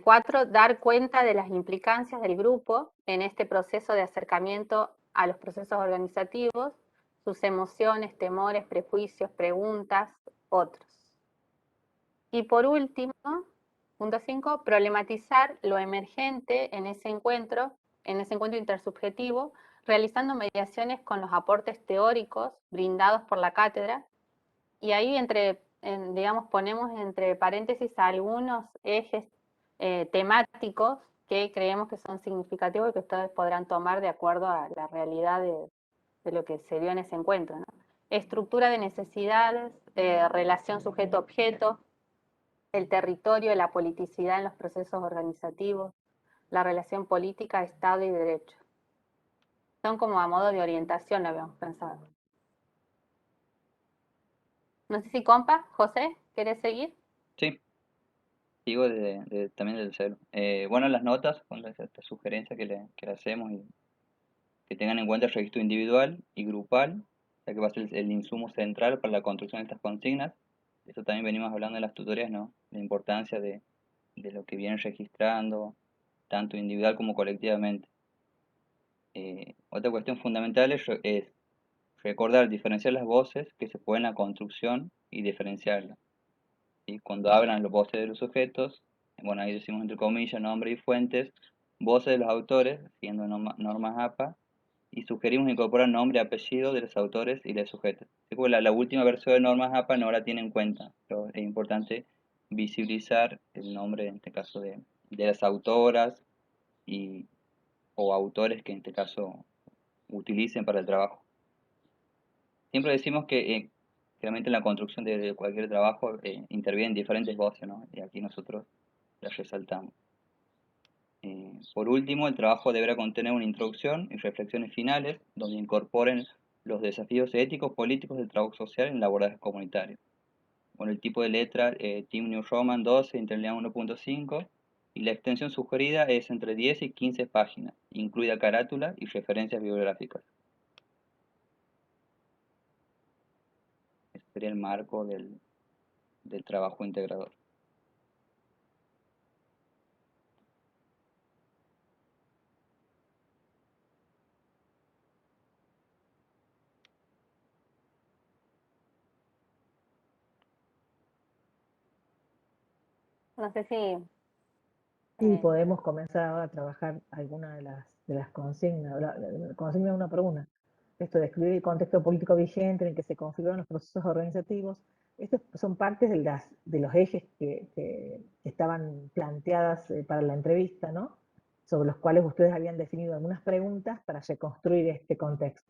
4. Dar cuenta de las implicancias del grupo en este proceso de acercamiento a los procesos organizativos, sus emociones, temores, prejuicios, preguntas, otros. Y por último, punto 5, problematizar lo emergente en ese encuentro intersubjetivo, realizando mediaciones con los aportes teóricos brindados por la cátedra. Y ahí digamos, ponemos entre paréntesis algunos ejes temáticos que creemos que son significativos y que ustedes podrán tomar de acuerdo a la realidad de lo que se dio en ese encuentro, ¿no? Estructura de necesidades, relación sujeto-objeto, el territorio, la politicidad en los procesos organizativos, la relación política, Estado y derecho. Son como a modo de orientación, lo habíamos pensado. No sé si compa, José, ¿querés seguir? Sí, sigo también del celo. Bueno, las notas, con esta sugerencia que le hacemos, y que tengan en cuenta el registro individual y grupal, ya que va a ser el insumo central para la construcción de estas consignas. Eso también venimos hablando en las tutorías, ¿no? La importancia de lo que vienen registrando, tanto individual como colectivamente. Otra cuestión fundamental es recordar diferenciar las voces que se pueden en la construcción y diferenciarlas. ¿Sí? Cuando hablan los voces de los sujetos, bueno, ahí decimos entre comillas, nombre y fuentes, voces de los autores, siguiendo normas APA, y sugerimos incorporar nombre y apellido de los autores y de los sujetos. Sí, porque la última versión de normas APA no la tiene en cuenta, pero es importante visibilizar el nombre, en este caso, de las autoras y, o autores que en este caso utilicen para el trabajo. Siempre decimos que realmente en la construcción de cualquier trabajo intervienen diferentes voces, ¿no? Y aquí nosotros las resaltamos. Por último, el trabajo deberá contener una introducción y reflexiones finales donde incorporen los desafíos éticos, políticos del trabajo social en el abordaje comunitario. Bueno, el tipo de letra, Team New Roman 12, Interlineal 1.5, y la extensión sugerida es entre 10 y 15 páginas, incluida carátula y referencias bibliográficas. Este sería el marco del trabajo integrador. No sé si... Sí, podemos comenzar ahora a trabajar alguna de las consignas, consigna una por una. Esto de describir el contexto político vigente en el que se configuran los procesos organizativos. Estos son partes de los ejes que estaban planteadas para la entrevista, ¿no? Sobre los cuales ustedes habían definido algunas preguntas para reconstruir este contexto.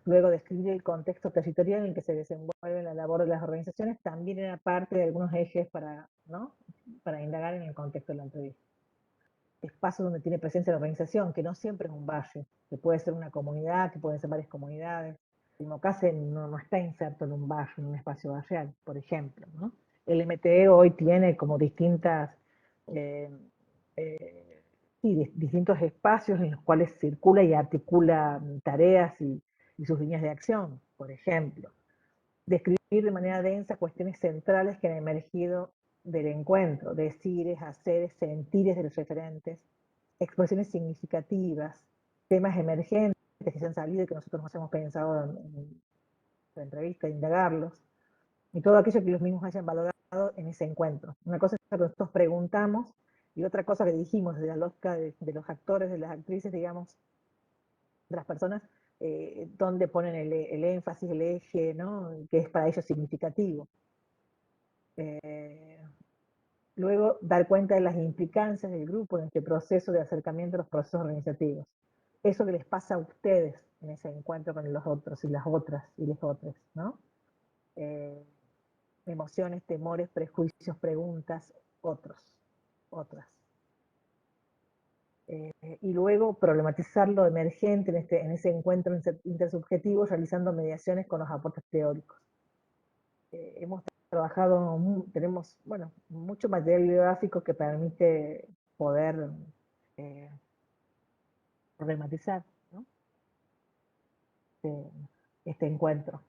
Luego, describir el contexto territorial en el que se desenvuelve la labor de las organizaciones también era parte de algunos ejes para, ¿no? Para indagar en el contexto de la entrevista. Espacios donde tiene presencia la organización, que no siempre es un barrio, que puede ser una comunidad, que pueden ser varias comunidades. El MOCASE no está inserto en un barrio, en un espacio barrial, por ejemplo, ¿no? El MTE hoy tiene como distintas distintos espacios en los cuales circula y articula tareas y sus líneas de acción, por ejemplo. Describir de manera densa cuestiones centrales que han emergido del encuentro, decires, haceres, sentires de los referentes, expresiones significativas, temas emergentes que se han salido y que nosotros nos hemos pensado en la entrevista, indagarlos, y todo aquello que los mismos hayan valorado en ese encuentro. Una cosa es lo que nosotros preguntamos, y otra cosa que dijimos desde la lógica de los actores, de las actrices, digamos, de las personas, donde ponen el énfasis, el eje, ¿no? Que es para ellos significativo. Luego, dar cuenta de las implicancias del grupo en este proceso de acercamiento a los procesos organizativos. Eso que les pasa a ustedes en ese encuentro con los otros y las otras y les otros, ¿no? Emociones, temores, prejuicios, preguntas, otras. Y luego problematizar lo emergente en ese encuentro intersubjetivo, realizando mediaciones con los aportes teóricos. Hemos trabajado, tenemos, bueno, mucho material bibliográfico que permite poder problematizar, ¿no? este encuentro.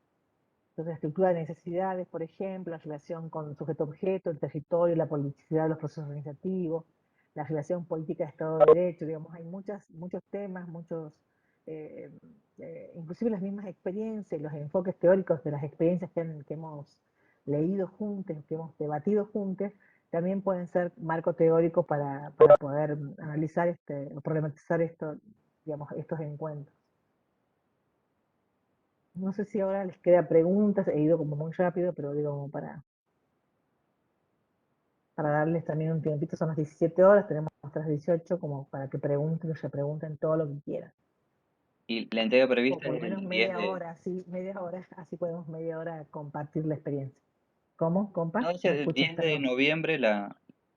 Entonces, la estructura de necesidades, por ejemplo, la relación con sujeto-objeto, el territorio, la politicidad de los procesos organizativos, la relación política de Estado de Derecho, digamos, hay muchos temas, inclusive las mismas experiencias, los enfoques teóricos de las experiencias que hemos leído juntos, que hemos debatido juntos, también pueden ser marco teórico para poder analizar o problematizar digamos, estos encuentros. No sé si ahora les queda preguntas, he ido como muy rápido, pero digo para darles también un tiempito, son las 17 horas, tenemos otras 18 como para que pregunten y repregunten todo lo que quieran. Y la entrega O prevista por lo es menos el 10 media de... hora, sí, media hora, así podemos media hora compartir la experiencia. ¿Cómo, compa? No, es No el escucho, 10 de perdón. noviembre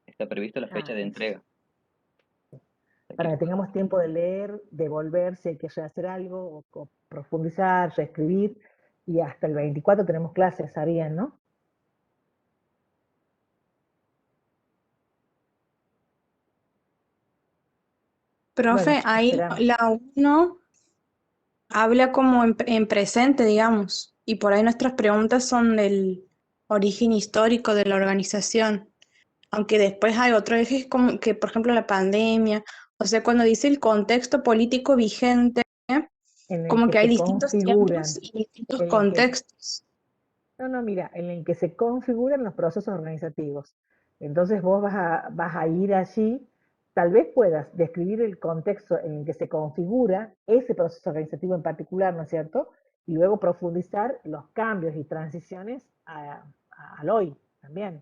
está prevista la fecha de Eso. entrega. Para que tengamos tiempo de leer, de volver, si hay que rehacer algo, o profundizar, reescribir, y hasta el 24 tenemos clases, sabían, ¿no? Profe, Bueno, ahí esperamos. la 1 habla como en presente, digamos, y por ahí nuestras preguntas son del origen histórico de la organización, aunque después hay otro eje como que, por ejemplo, la pandemia, o sea, cuando dice el contexto político vigente, En el como que que hay se distintos tiempos configuran, y distintos en el que contextos. no, mira, en el que se configuran los procesos organizativos. Entonces vos vas a ir allí, tal vez puedas describir el contexto en el que se configura ese proceso organizativo en particular, ¿no es cierto? Y luego profundizar los cambios y transiciones al hoy también.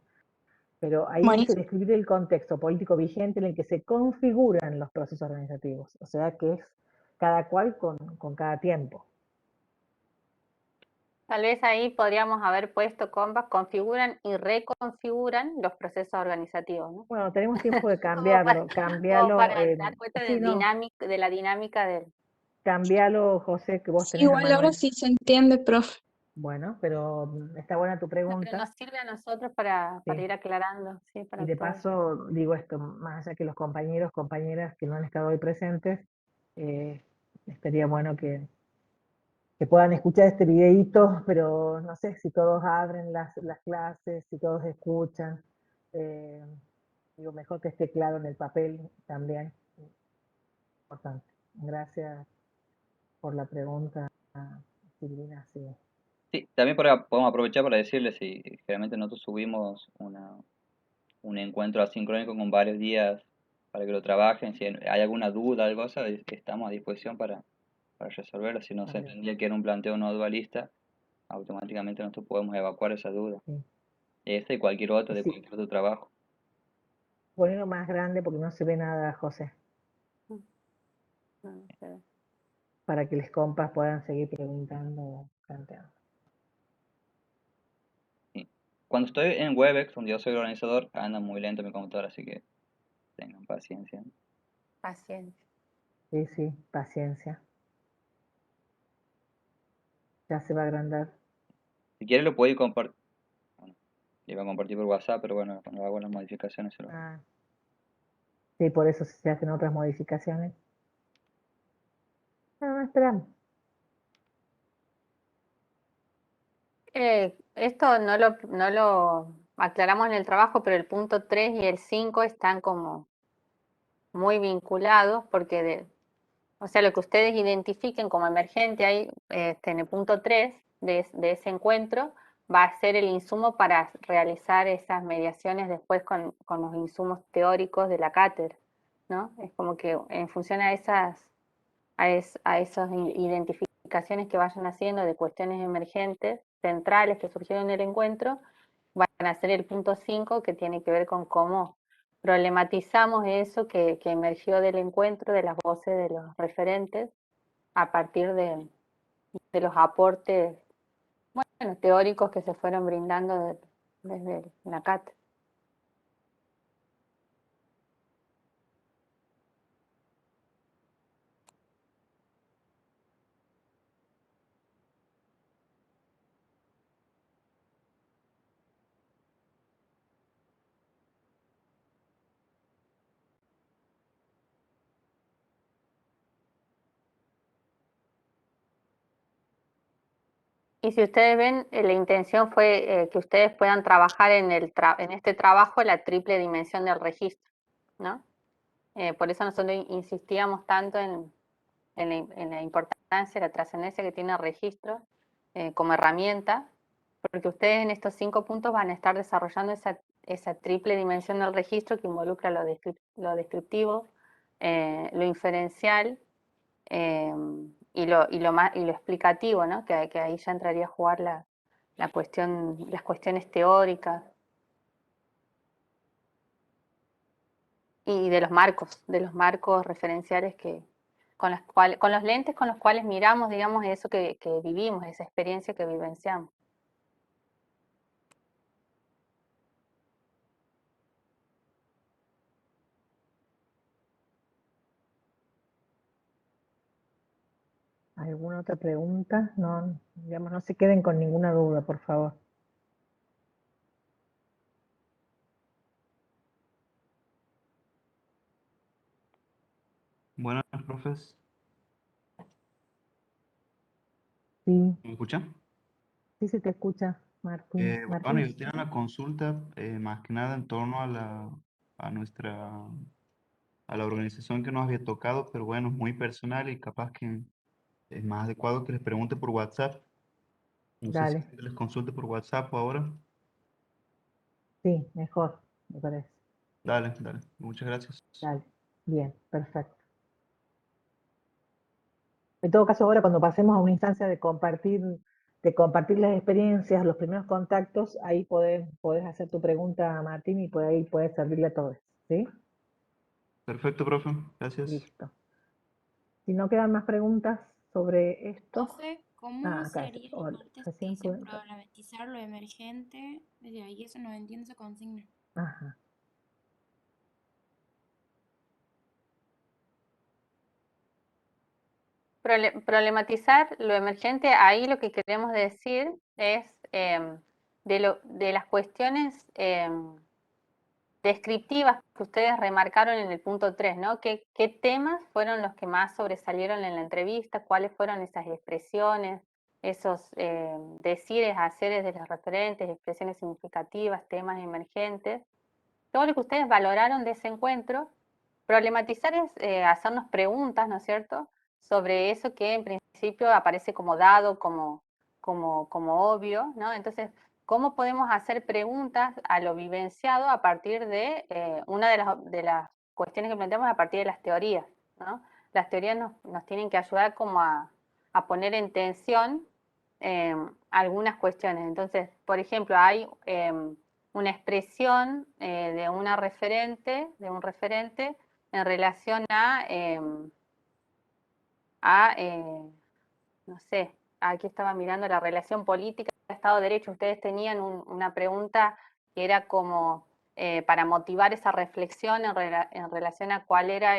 Pero ahí dice Buenísimo. describir el contexto político vigente en el que se configuran los procesos organizativos. O sea que es cada cual con cada tiempo. Tal vez ahí podríamos haber puesto compas, configuran y reconfiguran los procesos organizativos, ¿no? Bueno, tenemos tiempo de Como para, cambiarlo, como cambiarlo. para dar cuenta Sí, no, de la dinámica del... cambiarlo, José, que vos Sí, tenés a igual mano. ahora sí se entiende, profe. Bueno, pero está buena tu No, pero pregunta. nos sirve a nosotros para Sí. ir aclarando, sí, Y para de todos. paso, digo esto, más allá que los compañeros, compañeras que no han estado hoy presentes, eh, estaría bueno que puedan escuchar este videíto, pero no sé si todos abren las clases, si todos escuchan. eh, Digo, mejor que esté claro en el papel también. Importante. Gracias por la pregunta, Silvina. Sí. Sí, también podemos aprovechar para decirles si generalmente nosotros subimos un encuentro asincrónico con varios días para que lo trabajen. Si hay alguna duda, algo así, estamos a disposición para resolverlo. Si no se Vale, entendía que era un planteo no dualista, automáticamente nosotros podemos evacuar esa duda. sí. Este y cualquier otro, Y de sí, cualquier otro trabajo. ponerlo más grande porque no se ve nada, José, No, pero- para que los compas puedan seguir preguntando, planteando. Sí. Cuando estoy en Webex, donde yo soy el organizador, anda muy lento mi computadora, así que tengan paciencia. Paciencia. Sí, sí, paciencia. Ya se va a agrandar. Si quiere lo puedo compartir. Bueno, le iba a compartir por WhatsApp, pero bueno, cuando hago las modificaciones se lo... Ah, sí, por eso se hacen otras modificaciones. No, esperamos. Esto no lo aclaramos en el trabajo, pero el punto 3 y el 5 están como muy vinculados porque o sea, lo que ustedes identifiquen como emergente ahí en el punto 3 de ese encuentro va a ser el insumo para realizar esas mediaciones después con los insumos teóricos de la cátedra, ¿no? Es como que en función a esas identificaciones que vayan haciendo de cuestiones emergentes, centrales que surgieron en el encuentro, van a ser el punto 5 que tiene que ver con cómo problematizamos eso que emergió del encuentro, de las voces de los referentes, a partir de los aportes, bueno, teóricos que se fueron brindando desde la cátedra. Y si ustedes ven, la intención fue que ustedes puedan trabajar en este trabajo la triple dimensión del registro, ¿no? Por eso nosotros insistíamos tanto en la importancia, la trascendencia que tiene el registro como herramienta, porque ustedes en estos 5 puntos van a estar desarrollando esa triple dimensión del registro que involucra lo descriptivo, lo inferencial eh, y lo explicativo, ¿no? Que ahí ya entraría a jugar las cuestiones teóricas y de los marcos referenciales con los lentes con los cuales miramos, digamos, eso que vivimos, esa experiencia que vivenciamos. ¿Alguna otra pregunta? No, digamos, no se queden con ninguna duda, por favor. Buenas, profes. Sí, ¿Me escuchan? sí se te escucha, Martín. Bueno, Martín. yo tenía una consulta más que nada en torno a a la organización que nos había tocado, pero bueno, es muy personal y capaz que es más adecuado que les pregunte por WhatsApp. No sé si Dale, les consulte por WhatsApp ahora. sí, mejor, me parece. Dale, dale. Muchas gracias. Dale, bien, perfecto. En todo caso, ahora cuando pasemos a una instancia de compartir las experiencias, los primeros contactos, ahí podés hacer tu pregunta, Martín, y por ahí puede servirle a todos, ¿sí? Perfecto, profe. Gracias. Listo. Si no quedan más preguntas sobre esto, Profe, ¿cómo acá, sería la hola, parte que recién dice pude. problematizar lo emergente? Desde ahí eso no entiendo esa consigna. Ajá. Problematizar lo emergente, ahí lo que queremos decir es de las cuestiones descriptivas que ustedes remarcaron en el punto 3, ¿no? ¿Qué temas fueron los que más sobresalieron en la entrevista? ¿Cuáles fueron esas expresiones, esos decires, haceres de los referentes, expresiones significativas, temas emergentes? Todo lo que ustedes valoraron de ese encuentro. Problematizar es hacernos preguntas, ¿no es cierto?, sobre eso que en principio aparece como dado, como obvio, ¿no? Entonces, ¿cómo podemos hacer preguntas a lo vivenciado a partir de una de las cuestiones que planteamos a partir de las teorías, ¿no? Las teorías nos tienen que ayudar como a poner en tensión algunas cuestiones. Entonces, por ejemplo, hay una expresión de un referente en relación no sé, aquí estaba mirando la relación política, Estado de Derecho. Ustedes tenían una pregunta que era como para motivar esa reflexión en relación a cuál era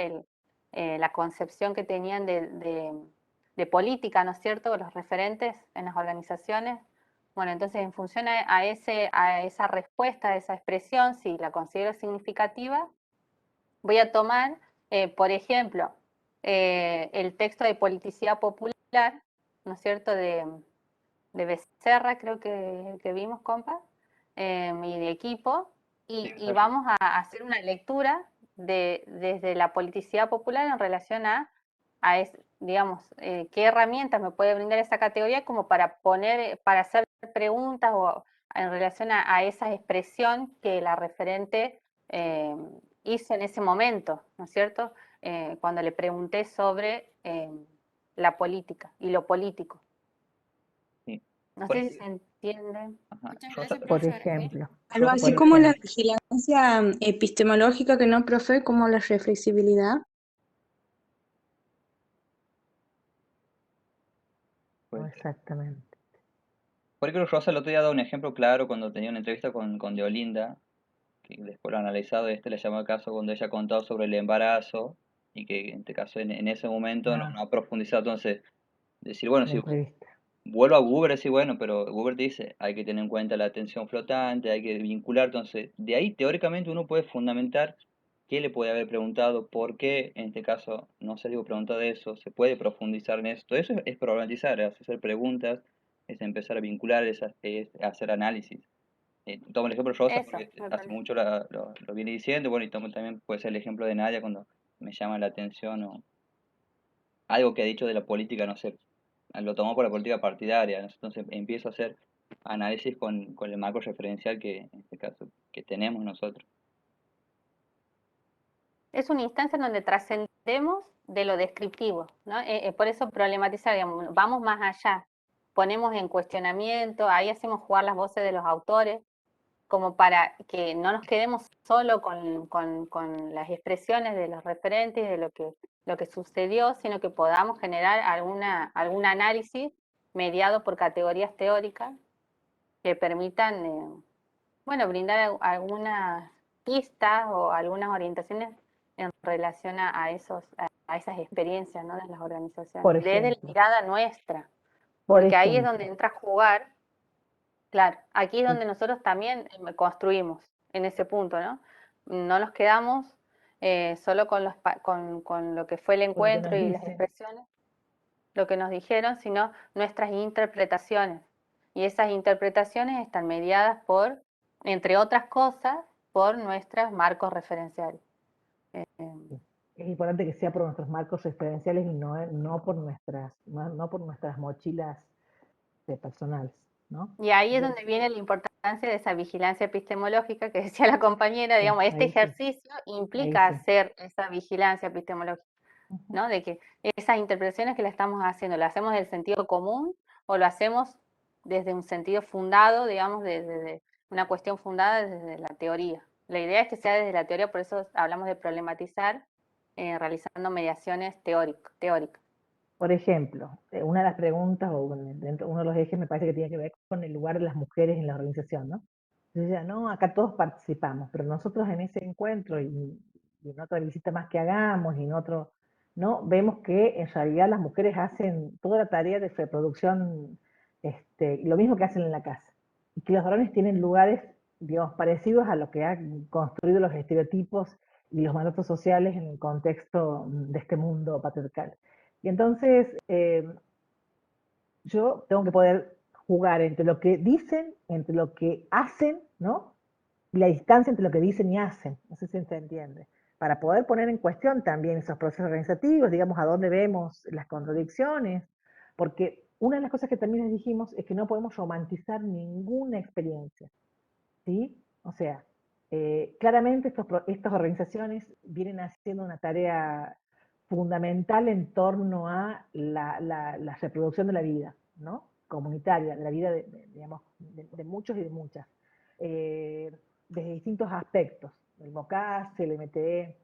la concepción que tenían de política, ¿no es cierto?, los referentes en las organizaciones. Bueno, entonces en función a esa respuesta, a esa expresión, si la considero significativa, voy a tomar, por ejemplo, el texto de Politicidad Popular, ¿no es cierto?, de Becerra, creo que vimos, compa, y de equipo, y vamos a hacer una lectura desde la politicidad popular en relación a digamos, qué herramientas me puede brindar esa categoría como para hacer preguntas o en relación a esa expresión que la referente hizo en ese momento, ¿no es cierto?, cuando le pregunté sobre la política y lo político. Sí. No Por sé si ejemplo, se entiende. ajá, Muchas yo- gracias, Por profesora. ejemplo. Algo Por así como la ejemplo. vigilancia epistemológica, que no, profe, como la reflexibilidad. pues, Exactamente. por ejemplo, Rosa el otro día ha dado un ejemplo claro cuando tenía una entrevista con Deolinda, que después lo ha analizado, le llamó el caso cuando ella ha contado sobre el embarazo y que en este caso en ese momento no ha profundizado. Entonces, decir, bueno, La si entrevista. vuelvo a Google, decir, bueno, pero Google dice, hay que tener en cuenta la atención flotante, hay que vincular. Entonces, de ahí teóricamente uno puede fundamentar qué le puede haber preguntado, por qué en este caso no se le hubo preguntado eso, se puede profundizar en eso. Todo eso es problematizar, es hacer preguntas, es empezar a vincular, es hacer análisis. Tomo el ejemplo de Rosa Eso, porque me hace parece. mucho lo viene diciendo, bueno, y tomo también puede ser el ejemplo de Nadia cuando me llama la atención o algo que ha dicho de la política, no sé, lo tomó por la política partidaria, ¿no? Entonces empiezo a hacer análisis con el marco referencial que, en este caso, que tenemos nosotros. Es una instancia en donde trascendemos de lo descriptivo, ¿no? Por eso problematizar, digamos, vamos más allá, ponemos en cuestionamiento, ahí hacemos jugar las voces de los autores, como para que no nos quedemos solo con las expresiones de los referentes, de lo que sucedió, sino que podamos generar algún análisis mediado por categorías teóricas que permitan, bueno, brindar algunas pistas o algunas orientaciones en relación a a esas experiencias, ¿no? De las organizaciones, Por desde la ejemplo. mirada nuestra, Por porque ahí es ejemplo. donde entra a jugar, claro, aquí es donde nosotros también construimos en ese punto, ¿no? No nos quedamos solo con, con lo que fue el Con lo que encuentro nos y las dicen. expresiones, lo que nos dijeron, sino nuestras interpretaciones. Y esas interpretaciones están mediadas por, entre otras cosas, por nuestros marcos referenciales. Es importante que sea por nuestros marcos referenciales y no por nuestras mochilas personales, ¿no? Y ahí es donde viene la importancia de esa vigilancia epistemológica que decía la compañera, digamos, este ahí sí, ejercicio implica ahí sí. hacer esa vigilancia epistemológica, ¿no? De que esas interpretaciones que la estamos haciendo, ¿lo hacemos del sentido común o lo hacemos desde un sentido fundado, digamos, desde una cuestión fundada desde la teoría? La idea es que sea desde la teoría, por eso hablamos de problematizar realizando mediaciones teóricas. Por ejemplo, una de las preguntas, o uno de los ejes me parece que tiene que ver con el lugar de las mujeres en la organización, ¿no? Entonces ya, no, acá todos participamos, pero nosotros en ese encuentro y en otra visita más que hagamos y en otro, ¿no? Vemos que en realidad las mujeres hacen toda la tarea de reproducción, lo mismo que hacen en la casa. Y que los varones tienen lugares, digamos, parecidos a lo que han construido los estereotipos y los mandatos sociales en el contexto de este mundo patriarcal. Y entonces yo tengo que poder jugar entre lo que dicen, entre lo que hacen, ¿no? Y la distancia entre lo que dicen y hacen. No sé si se entiende. Para poder poner en cuestión también esos procesos organizativos, digamos, a dónde vemos las contradicciones, porque una de las cosas que también les dijimos es que no podemos romantizar ninguna experiencia, ¿sí? O sea, claramente estas organizaciones vienen haciendo una tarea fundamental en torno a la reproducción de la vida, ¿no? Comunitaria, de la vida digamos, de muchos y de muchas, desde distintos aspectos, el MOCAS, el MTE,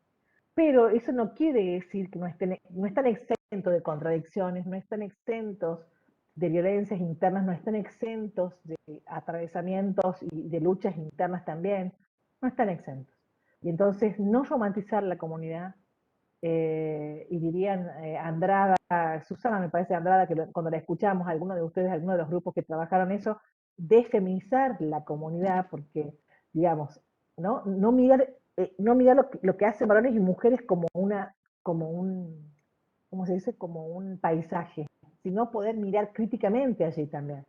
pero eso no quiere decir que no están exentos de contradicciones, no están exentos de violencias internas, no están exentos de atravesamientos y de luchas internas también, no están exentos. Y entonces no romantizar la comunidad, y dirían Andrada, Susana me parece Andrada, que cuando la escuchamos, algunos de ustedes, algunos de los grupos que trabajaron eso, defeminizar la comunidad, porque, digamos, no mirar lo que hacen varones y mujeres como ¿cómo se dice? Como un paisaje, sino poder mirar críticamente allí también.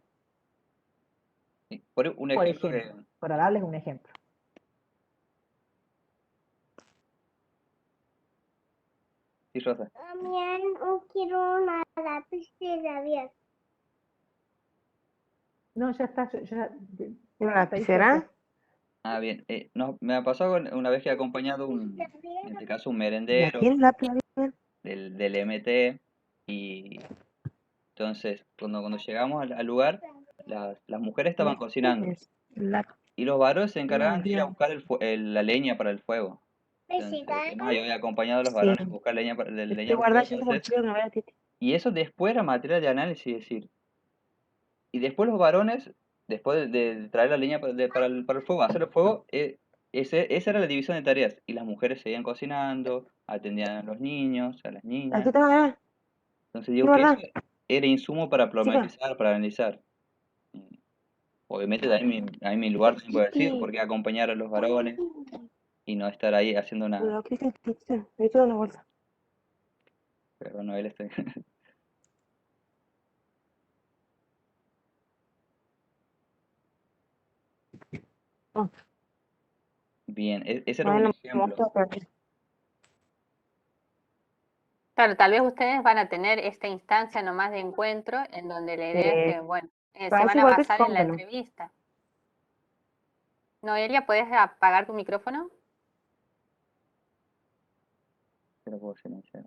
Por un Por ejemplo ejemplo, para darles un ejemplo. Sí, Rosa. También quiero una lápiz de labial. No, ya está. ¿Una lapicera? Ah, bien. Me ha pasado una vez que he acompañado en este caso un ¿Ya merendero tienes lápiz? del MT, y entonces cuando llegamos al lugar, las mujeres estaban cocinando y los varones se encargaban de ir a buscar la leña para el fuego. Entonces, yo había acompañado a los varones a buscar leña para el fuego, entonces, y eso después era material de análisis, es decir, y después los varones, después de traer la leña para el fuego, hacer el fuego, esa era la división de tareas. Y las mujeres seguían cocinando, atendían a los niños, a las niñas. Entonces digo que eso era insumo para problematizar, para analizar. Obviamente ahí mi lugar también puede decir, porque acompañar a los varones y no estar ahí haciendo una... Perdón, Noel, estoy... Bien, ese era un ejemplo. Claro, tal vez ustedes van a tener esta instancia nomás de encuentro en donde la idea es que, bueno, se van a basar en la entrevista. Noelia, ¿puedes apagar tu micrófono? Pero puedo silenciar.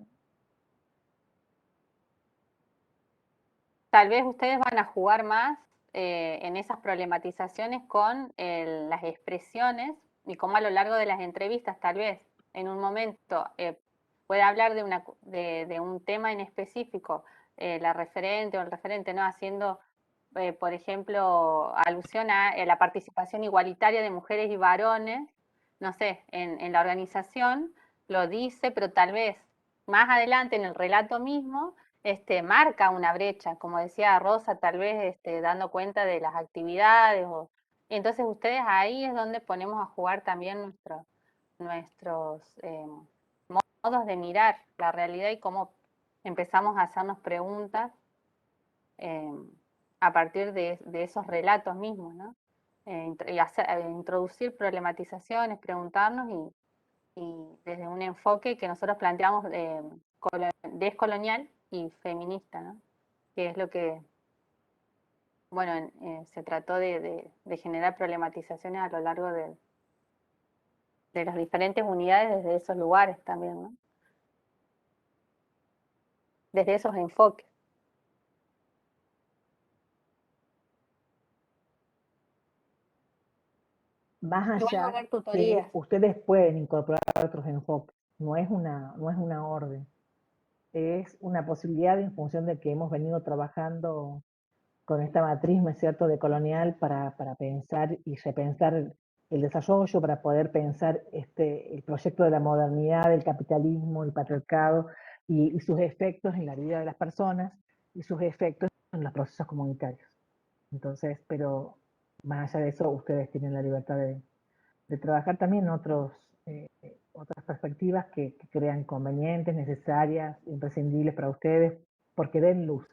Tal vez ustedes van a jugar más en esas problematizaciones con las expresiones y cómo a lo largo de las entrevistas, tal vez en un momento puede hablar de un tema en específico, la referente o el referente, ¿no? Haciendo, por ejemplo, alusión a la participación igualitaria de mujeres y varones, no sé, en la organización, lo dice, pero tal vez más adelante en el relato mismo, marca una brecha, como decía Rosa, tal vez dando cuenta de las actividades. Entonces ustedes ahí es donde ponemos a jugar también nuestros modos de mirar la realidad y cómo empezamos a hacernos preguntas a partir de esos relatos mismos, ¿no? Introducir problematizaciones, preguntarnos y desde un enfoque que nosotros planteamos descolonial y feminista, ¿no? Que es lo que, bueno, se trató de generar problematizaciones a lo largo de las diferentes unidades desde esos lugares también, ¿no? Desde esos enfoques. Más Igual va a allá haber que tutorías. ustedes pueden incorporar otros enfoques, no es una orden, es una posibilidad en función de que hemos venido trabajando con esta matriz, ¿no es cierto?, de colonial para pensar y repensar el desarrollo, para poder pensar el proyecto de la modernidad, del capitalismo, el patriarcado y sus efectos en la vida de las personas y sus efectos en los procesos comunitarios. Entonces, pero más allá de eso, ustedes tienen la libertad de trabajar también otras perspectivas que crean convenientes, necesarias, imprescindibles para ustedes, porque den luz.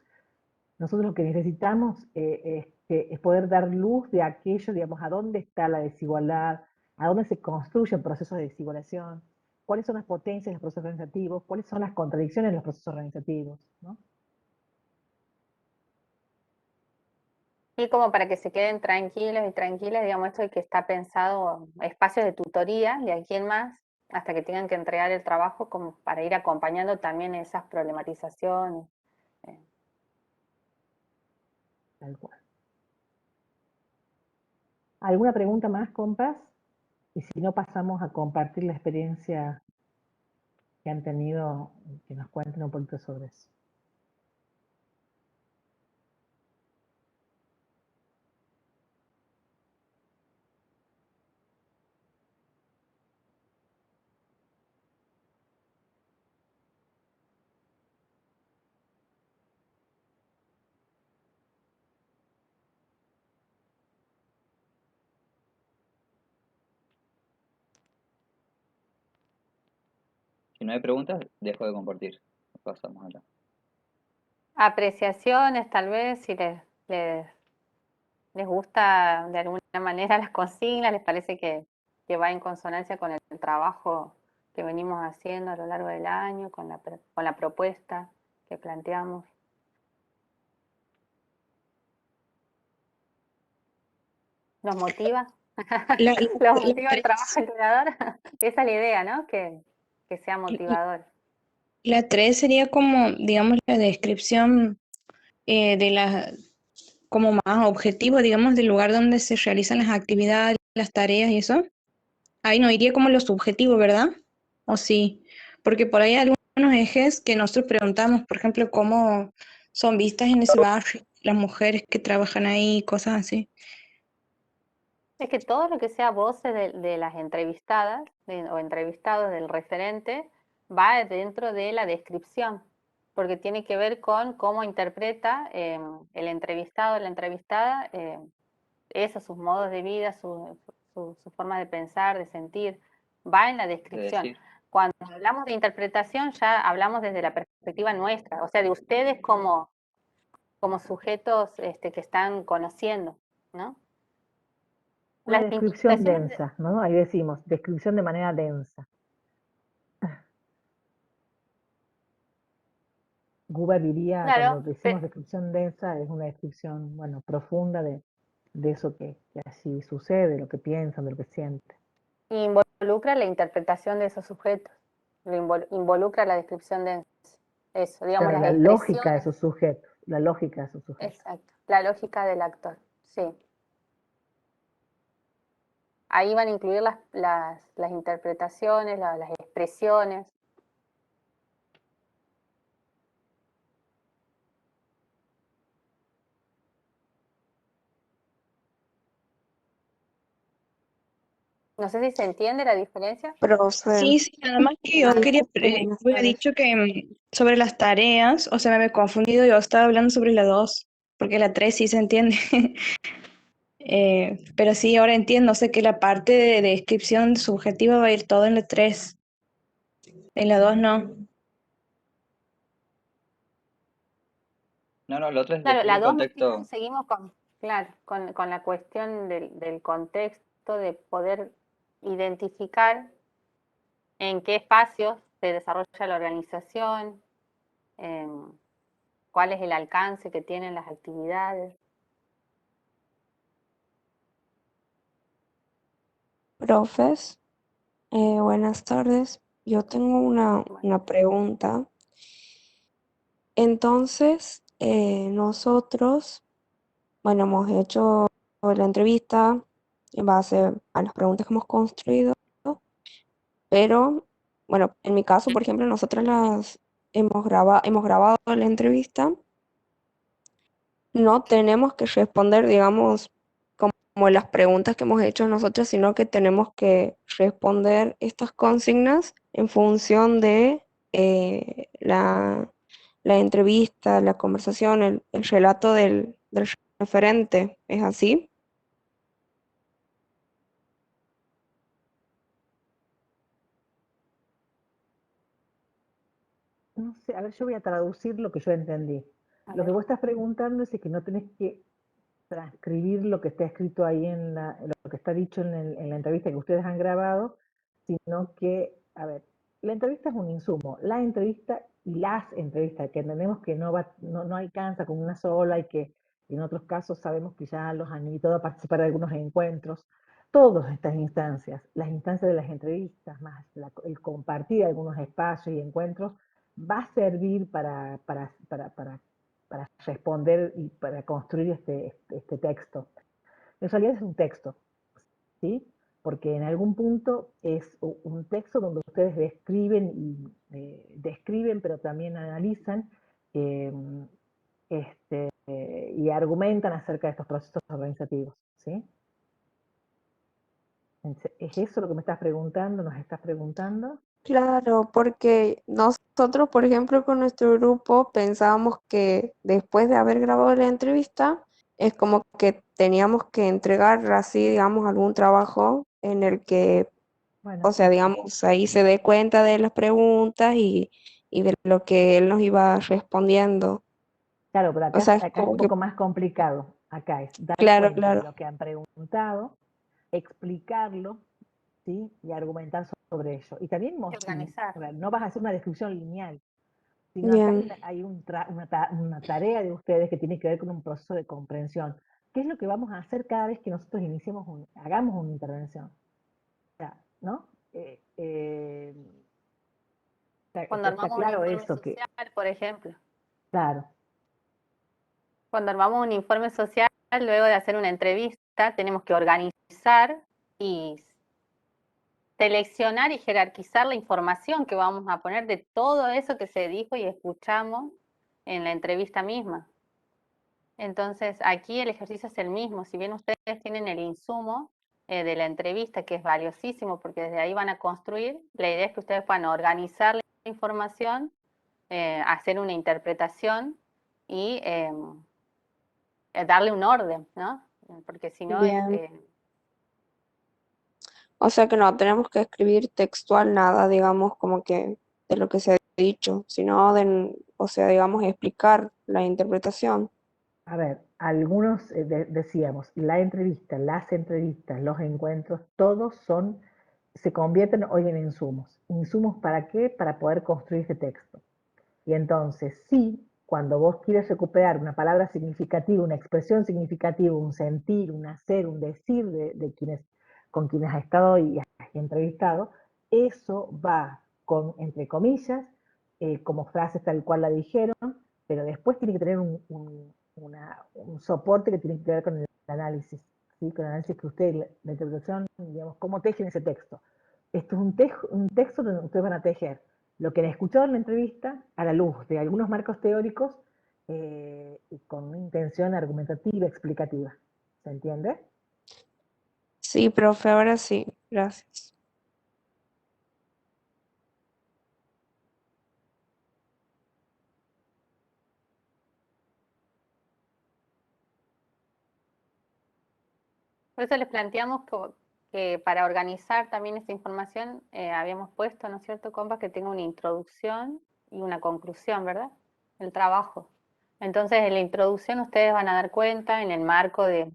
Nosotros lo que necesitamos es poder dar luz de aquello, digamos, a dónde está la desigualdad, a dónde se construyen procesos de desigualación, cuáles son las potencias de los procesos organizativos, cuáles son las contradicciones de los procesos organizativos, ¿no? Y como para que se queden tranquilos y tranquilas, digamos, esto de que está pensado espacios de tutoría de aquí en más, hasta que tengan que entregar el trabajo, como para ir acompañando también esas problematizaciones. Tal cual. ¿Alguna pregunta más, compas? Y si no, pasamos a compartir la experiencia que han tenido, que nos cuenten un poquito sobre eso. Si no hay preguntas, dejo de compartir. Pasamos a la... Apreciaciones, tal vez, si les gusta de alguna manera las consignas, les parece que va en consonancia con el trabajo que venimos haciendo a lo largo del año, con la propuesta que planteamos. ¿Nos motiva? La, ¿Los la motiva el trabajo 3, del cuidador? Esa es la idea, ¿no? Que sea motivador. la 3 sería como, digamos, la descripción de la, como más objetivo, digamos, del lugar donde se realizan las actividades, las tareas y eso. Ahí no iría como lo subjetivo, ¿verdad? ¿O sí? Porque por ahí hay algunos ejes que nosotros preguntamos, por ejemplo, cómo son vistas en ese barrio, las mujeres que trabajan ahí, cosas así. Es que todo lo que sea voces de las entrevistadas o entrevistados del referente va dentro de la descripción, porque tiene que ver con cómo interpreta el entrevistado o la entrevistada eso, sus modos de vida, su forma de pensar, de sentir, va en la de descripción. decir. Cuando hablamos de interpretación ya hablamos desde la perspectiva nuestra, o sea, de ustedes como sujetos que están conociendo, ¿no? Una Las descripción interpretaciones densa, ¿no? Ahí decimos, descripción de manera densa. Guber diría, claro, cuando decimos descripción densa, es una descripción, bueno, profunda de eso que así sucede, lo que piensan, de lo que sienten. involucra la interpretación de esos sujetos, involucra la descripción de eso, digamos, Claro, las la lógica de expresiones. esos sujetos, la lógica de esos sujetos. Exacto, la lógica del actor, sí. Ahí van a incluir las interpretaciones, las expresiones. No sé si se entiende la diferencia. Profe, Sí, sí, nada más que yo quería, buenas hubiera tardes. dicho que sobre las tareas, o sea, me he confundido, yo estaba hablando sobre la 2 porque la 3 sí se entiende. Pero sí, ahora entiendo, sé que la parte de descripción subjetiva va a ir todo en la 3, en la 2 no. No, lo otro es Claro, describir la el 2 más que nada contexto. seguimos con, claro, con la cuestión del contexto, de poder identificar en qué espacios se desarrolla la organización, cuál es el alcance que tienen las actividades. Profes, buenas tardes. Yo tengo una pregunta. Entonces, nosotros, bueno, hemos hecho la entrevista en base a las preguntas que hemos construido, pero, bueno, en mi caso, por ejemplo, nosotros las hemos grabado la entrevista. No tenemos que responder, digamos, como las preguntas que hemos hecho nosotros, sino que tenemos que responder estas consignas en función de la entrevista, la conversación, el relato del referente. ¿Es así? No sé, a ver, yo voy a traducir lo que yo entendí. A Lo que ver. vos estás preguntando es si que no tenés que transcribir lo que está escrito ahí en lo que está dicho en la entrevista que ustedes han grabado, sino que, a ver, la entrevista es un insumo. La entrevista y las entrevistas, que entendemos que no alcanza con una sola y que en otros casos sabemos que ya los han invitado a participar de algunos encuentros. Todas estas instancias, las instancias de las entrevistas, más el compartir algunos espacios y encuentros, va a servir para responder y para construir este texto. En realidad es un texto, ¿sí? Porque en algún punto es un texto donde ustedes describen, pero también analizan y argumentan acerca de estos procesos organizativos, ¿sí? ¿Es eso lo que me estás preguntando? ¿Nos estás preguntando? Claro, porque nosotros, por ejemplo, con nuestro grupo pensábamos que después de haber grabado la entrevista, es como que teníamos que entregar así, digamos, algún trabajo en el que, Bueno, o sea, digamos, ahí se dé cuenta de las preguntas y de lo que él nos iba respondiendo. claro, pero O sea, es acá es como un que, poco más complicado. Acá es dar claro, cuenta de claro, lo que han preguntado, explicarlo, ¿sí? Y argumentar sobre ello. Y también, Y organizar. a ver, no vas a hacer una descripción lineal, sino acá bien, hay una tarea de ustedes que tiene que ver con un proceso de comprensión. ¿Qué es lo que vamos a hacer cada vez que nosotros hagamos una intervención? O sea, ¿no? Cuando Está armamos un claro informe eso, que, social, por ejemplo. claro, Cuando armamos un informe social, luego de hacer una entrevista, tenemos que organizar y seleccionar y jerarquizar la información que vamos a poner de todo eso que se dijo y escuchamos en la entrevista misma. Entonces, aquí el ejercicio es el mismo. Si bien ustedes tienen el insumo de la entrevista, que es valiosísimo porque desde ahí van a construir, la idea es que ustedes puedan organizar la información, hacer una interpretación y darle un orden, ¿no? Porque si no, bien. O sea que no tenemos que escribir textual nada, digamos, como que de lo que se ha dicho, sino o sea, digamos, explicar la interpretación. a ver, algunos decíamos, las entrevistas, los encuentros, todos se convierten hoy en insumos. ¿Insumos para qué? Para poder construir este texto. Y entonces, sí, cuando vos quieres recuperar una palabra significativa, una expresión significativa, un sentir, un hacer, un decir con quienes has estado y has entrevistado, eso va con, entre comillas, como frases tal cual la dijeron, pero después tiene que tener un soporte que tiene que ver con el análisis, ¿sí? Con el análisis que ustedes, la interpretación, digamos, cómo tejen ese texto. Esto es un texto donde ustedes van a tejer lo que han escuchado en la entrevista a la luz de algunos marcos teóricos y con una intención argumentativa, explicativa. ¿Se entiende? Sí, profe, ahora sí. Gracias. Por eso les planteamos que para organizar también esta información habíamos puesto, ¿no es cierto, compas, que tenga una introducción y una conclusión, ¿verdad? El trabajo. Entonces, en la introducción ustedes van a dar cuenta en el marco de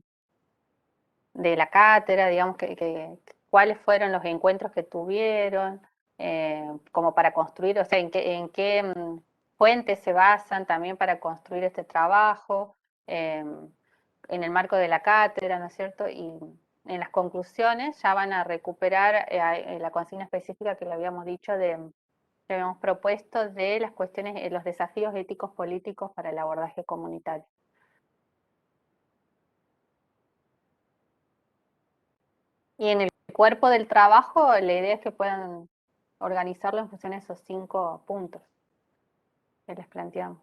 la cátedra, digamos, cuáles fueron los encuentros que tuvieron, como para construir, o sea, en qué fuentes se basan también para construir este trabajo, en el marco de la cátedra, ¿no es cierto? Y en las conclusiones ya van a recuperar la consigna específica que le habíamos dicho que habíamos propuesto de las cuestiones, los desafíos éticos políticos para el abordaje comunitario. Y en el cuerpo del trabajo, la idea es que puedan organizarlo en función de esos 5 puntos que les planteamos.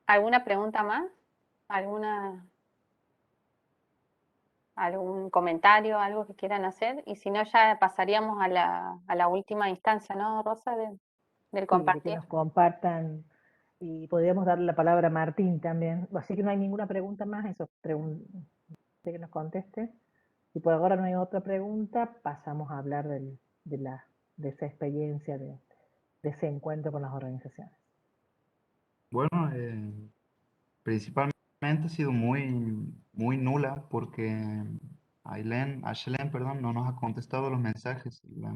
¿Alguna pregunta más? ¿Algún comentario, algo que quieran hacer? Y si no, ya pasaríamos a la última instancia, ¿no, Rosa? Del Sí, de que compartir. nos compartan, y podríamos darle la palabra a Martín también. Así que no hay ninguna pregunta más, eso que nos conteste. Si por ahora no hay otra pregunta, pasamos a hablar de esa experiencia, de ese encuentro con las organizaciones. Bueno, principalmente ha sido muy nula porque Aislen, perdón, no nos ha contestado los mensajes. Le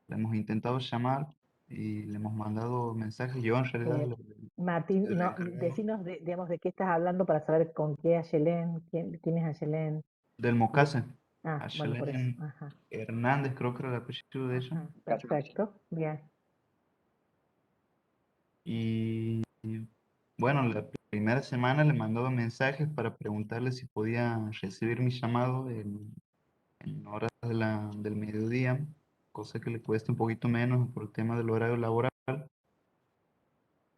hemos intentado llamar y le hemos mandado mensajes. Yo en realidad Martín, soy el no, encargado decinos, digamos, de qué estás hablando para saber con qué Ayelén, quién es Ayelén. del Mocase. Bueno, por eso. Aislen Ajá, Hernández, creo que era el apellido de ella. perfecto, bien. Y bueno, la primera semana le mandaba mensajes para preguntarle si podía recibir mi llamado en horas del mediodía, cosa que le cuesta un poquito menos por el tema del horario laboral.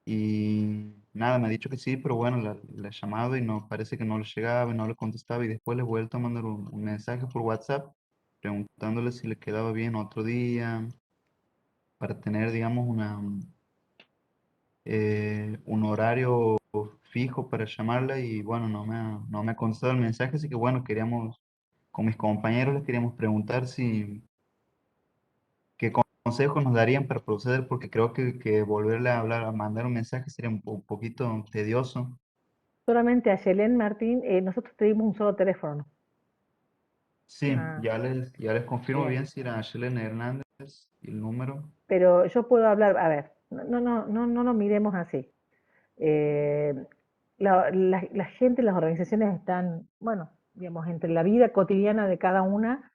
Y nada, me ha dicho que sí, pero bueno, la he llamado y no, parece que no le llegaba y no le contestaba y después le he vuelto a mandar un mensaje por WhatsApp preguntándole si le quedaba bien otro día para tener, digamos, un horario fijo para llamarla y bueno, no me ha contestado el mensaje, así que bueno, con mis compañeros les queríamos preguntar qué consejos nos darían para proceder, porque creo que volverle a hablar, a mandar un mensaje sería un poquito tedioso. Solamente Ayelén, Martín, nosotros tuvimos un solo teléfono. Sí, Ah, ya les confirmo bien. bien si era Shelena Hernández y el número. Pero yo puedo hablar, a ver, no nos miremos así. Eh, la gente, las organizaciones están, bueno, digamos, entre la vida cotidiana de cada una,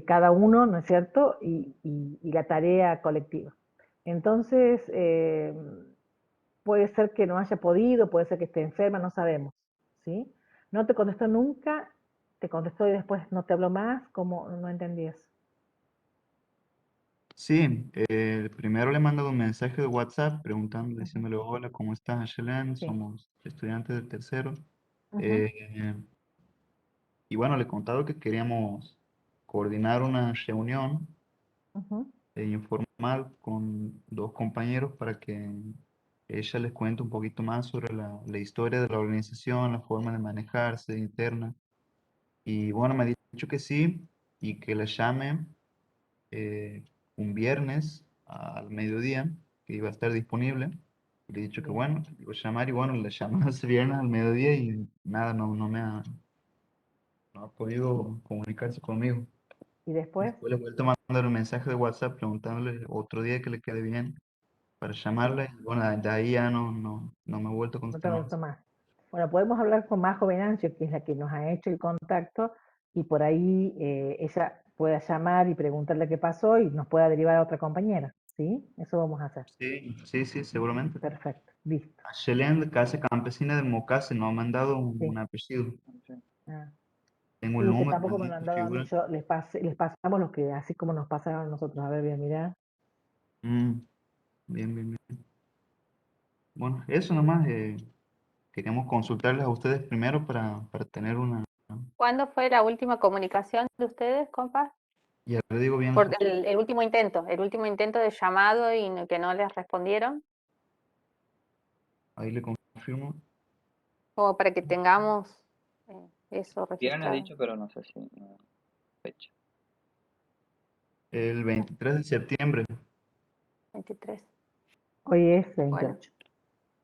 cada uno, ¿no es cierto? Y la tarea colectiva. Entonces, puede ser que no haya podido, puede ser que esté enferma, no sabemos, ¿sí? No te contestó nunca, te contestó y después no te habló más, ¿cómo? No entendías. Sí, primero le he mandado un mensaje de WhatsApp preguntando, diciéndole, hola, ¿cómo estás, Shelena? Sí. Somos estudiantes del tercero. Ujú, Eh, y bueno, le he contado que queríamos coordinar una reunión ujú, informal con dos compañeros para que ella les cuente un poquito más sobre la historia de la organización, la forma de manejarse interna. Y bueno, me ha dicho que sí y que la llame eh, un viernes al mediodía, que iba a estar disponible. Y le he dicho que bien. bueno, que iba a llamar y bueno, le llamé ese viernes al mediodía y nada, no no ha podido comunicarse conmigo. ¿Y después? Después le he vuelto a mandar un mensaje de WhatsApp preguntándole otro día que le quede bien para llamarle. Bueno, de ahí ya no me he vuelto a No te contestar más. avanzo más. Bueno, podemos hablar con Majo Venancio, que es la que nos ha hecho el contacto, y por ahí ella pueda llamar y preguntarle qué pasó y nos pueda derivar a otra compañera. ¿Sí? Eso vamos a hacer. Sí, seguramente. Perfecto, listo. A Shelen, Casa Campesina del Mocase, no me han dado un Sí. apellido. Ah. Tengo Sí, el es que número, tampoco me allí lo han que dado a mí. figura. Yo les pasamos lo que, así como nos pasaron a nosotros. A ver, voy a mirar. Bien. Bueno, eso nomás. Queríamos consultarles a ustedes primero para tener una... ¿Cuándo fue la última comunicación de ustedes, compa? Ya le digo bien. Por el último intento de llamado y que no les respondieron, Ahí le confirmo. como para que tengamos eso Viernes ha registrado. dicho, pero no sé si fecha. El 23 de septiembre. 23. Hoy es 28.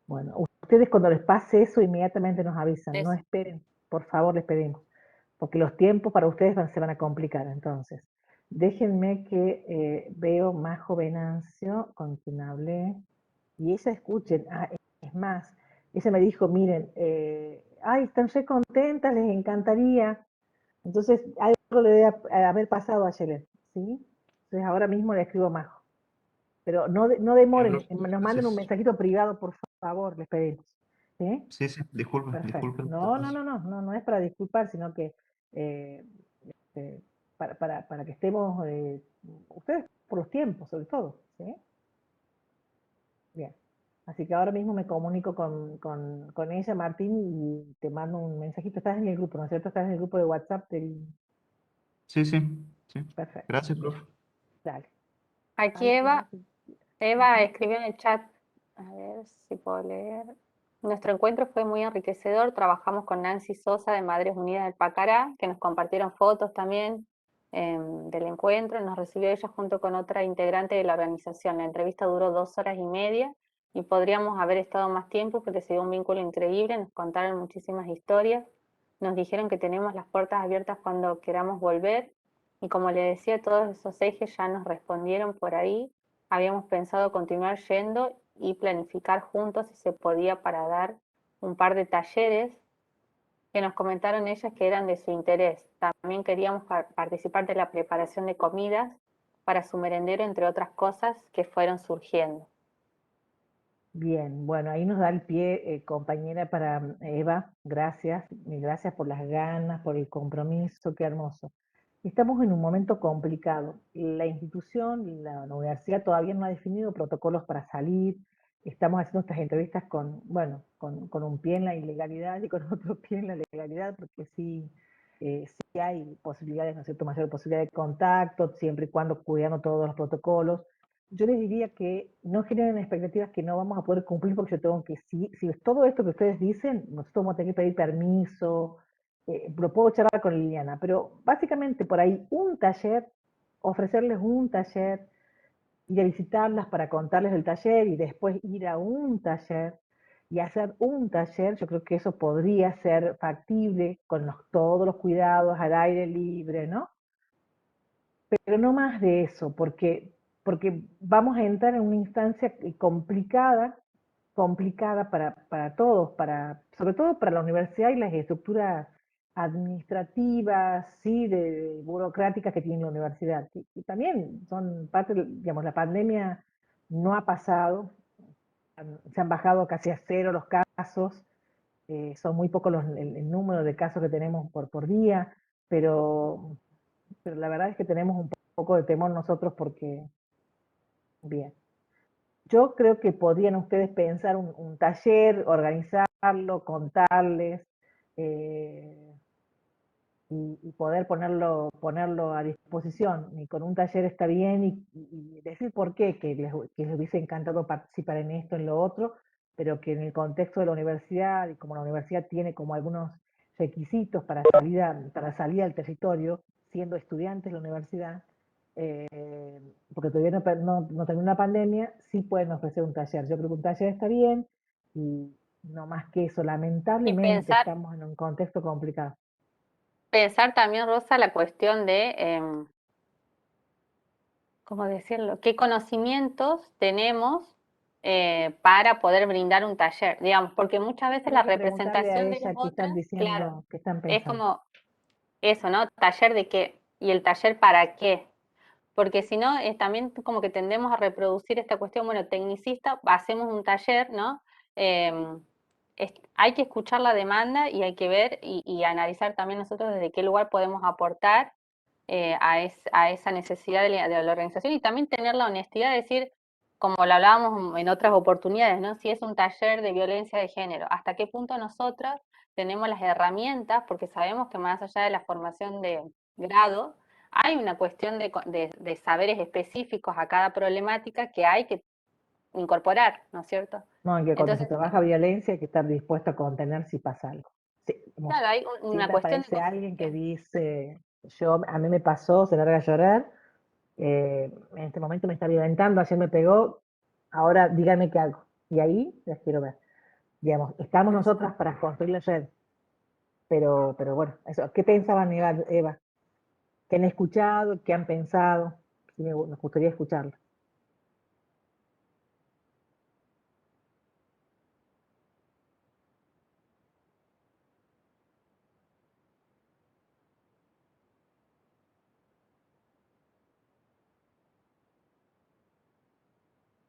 Bueno, ustedes cuando les pase eso inmediatamente nos avisan. No esperen, por favor, les pedimos. Porque los tiempos para ustedes se van a complicar. Entonces, déjenme que veo Majo Venancio, con quien hablé, y ella escuchen. Es más, ella me dijo, miren, ay, están re contentas, les encantaría. Entonces, algo le debe haber pasado a Yelen, ¿sí? Entonces, ahora mismo le escribo a Majo. Pero no demoren, nos manden un mensajito privado, por favor, les pedimos. ¿Sí? Sí, disculpen. Perfecto. No es para disculpar, sino que para que estemos, ustedes por los tiempos, sobre todo. ¿Sí? Bien. Así que ahora mismo me comunico con ella, Martín, y te mando un mensajito. Estás en el grupo, ¿no es cierto? Estás en el grupo de WhatsApp del... Sí. Perfecto. Gracias, profe. Dale. Aquí Eva escribió en el chat, a ver si puedo leer. Nuestro encuentro fue muy enriquecedor. Trabajamos con Nancy Sosa de Madres Unidas del Pacará, que nos compartieron fotos también del encuentro. Nos recibió ella junto con otra integrante de la organización. La entrevista duró 2 horas y media y podríamos haber estado más tiempo porque se dio un vínculo increíble. Nos contaron muchísimas historias. Nos dijeron que tenemos las puertas abiertas cuando queramos volver. Y como le decía, todos esos ejes ya nos respondieron por ahí. Habíamos pensado continuar yendo y planificar juntos si se podía para dar un par de talleres que nos comentaron ellas que eran de su interés. También queríamos participar de la preparación de comidas para su merendero, entre otras cosas que fueron surgiendo. Bien, bueno, ahí nos da el pie, compañera, para Eva. Gracias, gracias por las ganas, por el compromiso, qué hermoso. Estamos en un momento complicado. La institución, la universidad todavía no ha definido protocolos para salir. Estamos haciendo estas entrevistas con un pie en la ilegalidad y con otro pie en la legalidad, porque sí hay posibilidades, ¿no es cierto?, mayor posibilidad de contacto, siempre y cuando cuidando todos los protocolos. Yo les diría que no generen expectativas que no vamos a poder cumplir, porque yo tengo que, si es todo esto que ustedes dicen, nosotros vamos a tener que pedir permiso, lo puedo charlar con Liliana, pero básicamente por ahí un taller, ofrecerles un taller, ir a visitarlas para contarles del taller y después ir a un taller y hacer un taller, yo creo que eso podría ser factible con todos los cuidados al aire libre, ¿no? Pero no más de eso, porque vamos a entrar en una instancia complicada para todos, sobre todo para la universidad y las estructuras administrativas, ¿sí? Burocráticas que tiene la universidad. Y también son parte, digamos, la pandemia no ha pasado, se han bajado casi a cero los casos, son muy pocos el número de casos que tenemos por día, pero la verdad es que tenemos un poco de temor nosotros porque, bien, yo creo que podrían ustedes pensar un taller, organizarlo, contarles y poder ponerlo a disposición. Y con un taller está bien y decir por qué, que les hubiese encantado participar en esto, en lo otro, pero que en el contexto de la universidad, y como la universidad tiene como algunos requisitos para salir al territorio, siendo estudiantes de la universidad, porque todavía no termina una pandemia, sí pueden ofrecer un taller. Yo creo que un taller está bien y no más que eso. Y Lamentablemente pensar, estamos en un contexto complicado. pensar también, Rosa, la cuestión de, ¿cómo decirlo? ¿Qué conocimientos tenemos para poder brindar un taller? Digamos, porque muchas veces la Tengo que preguntarle a representación de ella las qué están otras, claro, diciendo, qué están es pensando. como eso, ¿no? ¿Taller de qué? ¿Y el taller para qué? Porque si no, también como que tendemos a reproducir esta cuestión, bueno, tecnicista, hacemos un taller, ¿no? Hay que escuchar la demanda y hay que ver y analizar también nosotros desde qué lugar podemos aportar a esa necesidad de la organización y también tener la honestidad de decir, como lo hablábamos en otras oportunidades, ¿no? Si es un taller de violencia de género, hasta qué punto nosotros tenemos las herramientas, porque sabemos que más allá de la formación de grado, hay una cuestión de saberes específicos a cada problemática que hay que incorporar, ¿no es cierto? No, que cuando se Entonces, trabaja violencia hay que estar dispuesto a contener si pasa algo. Sí, claro, hay una siempre cuestión de aparece alguien que conciencia. dice, a mí me pasó, se larga a llorar, en este momento me está violentando, ayer me pegó, ahora díganme qué hago. Y ahí las quiero ver. Digamos, estamos nosotras para construir la red, pero bueno, eso, ¿qué pensaban Eva? ¿Qué han escuchado? ¿Qué han pensado? Sí, nos gustaría escucharlo.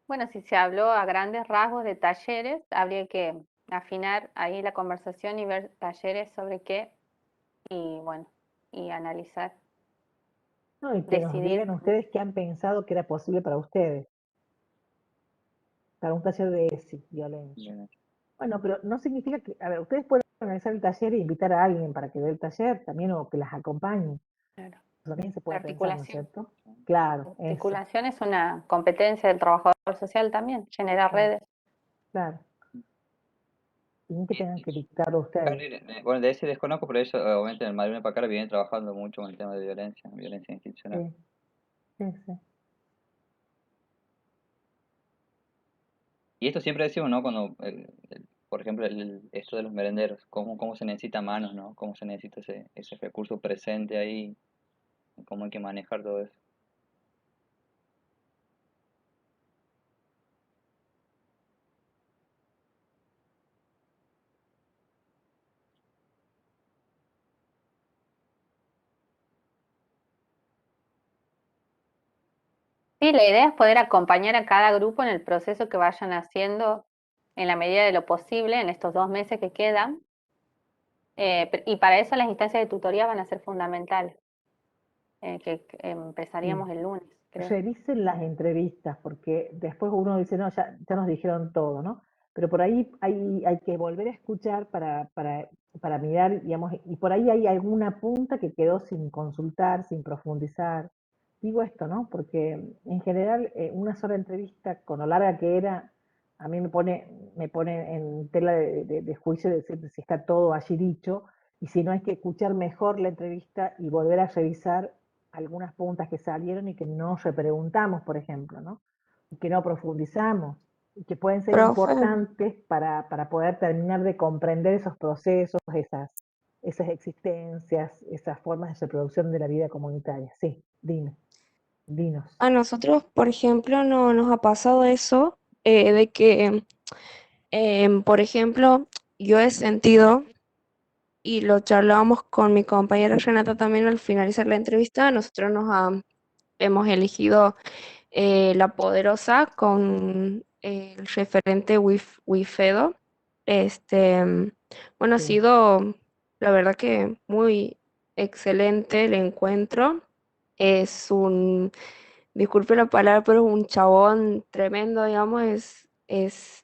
Bueno, si se habló a grandes rasgos de talleres, habría que afinar ahí la conversación y ver talleres sobre qué y bueno, y analizar, No, y que nos decidir. digan ustedes qué han pensado que era posible para ustedes, para un taller de ESI, violencia. Bien. Bueno, pero no significa que, a ver, ustedes pueden organizar el taller e invitar a alguien para que dé el taller también o que las acompañe. Claro. Eso también se La puede pensar, ¿no es articulación. cierto? Claro, La eso, articulación es una competencia del trabajador social también, generar claro, redes. claro. Tienen que Y- tengan que dictarlo ustedes. Bueno, de ese desconozco, pero eso obviamente en el Madrid Pacara viene trabajando mucho con el tema de violencia institucional. Sí, sí, sí. Y esto siempre decimos, ¿no? Cuando, por ejemplo, esto de los merenderos, cómo se necesita manos, ¿no? Cómo se necesita ese recurso presente ahí, cómo hay que manejar todo eso. Sí, la idea es poder acompañar a cada grupo en el proceso que vayan haciendo en la medida de lo posible en estos 2 meses que quedan. Y para eso las instancias de tutoría van a ser fundamentales, que Sí. empezaríamos el lunes, creo. Revisen las entrevistas, porque después uno dice, no, ya nos dijeron todo, ¿no? Pero por ahí hay que volver a escuchar para mirar, digamos, y por ahí hay alguna punta que quedó sin consultar, sin profundizar. Digo esto, ¿no? Porque en general una sola entrevista, con lo larga que era, a mí me pone en tela de juicio de decir si está todo allí dicho, y si no hay que escuchar mejor la entrevista y volver a revisar algunas puntas que salieron y que no repreguntamos, por ejemplo, ¿no? Y que no profundizamos, y que pueden ser Profe, importantes para poder terminar de comprender esos procesos, esas existencias, esas formas de reproducción de la vida comunitaria. Sí, dinos. a nosotros, por ejemplo, no nos ha pasado eso de que, por ejemplo, yo he sentido, y lo charlábamos con mi compañera Renata también al finalizar la entrevista, nosotros hemos elegido La Poderosa con el referente Wifedo. Bueno, ha Sí, sido la verdad que muy excelente el encuentro. Es disculpe la palabra, pero es un chabón tremendo, digamos,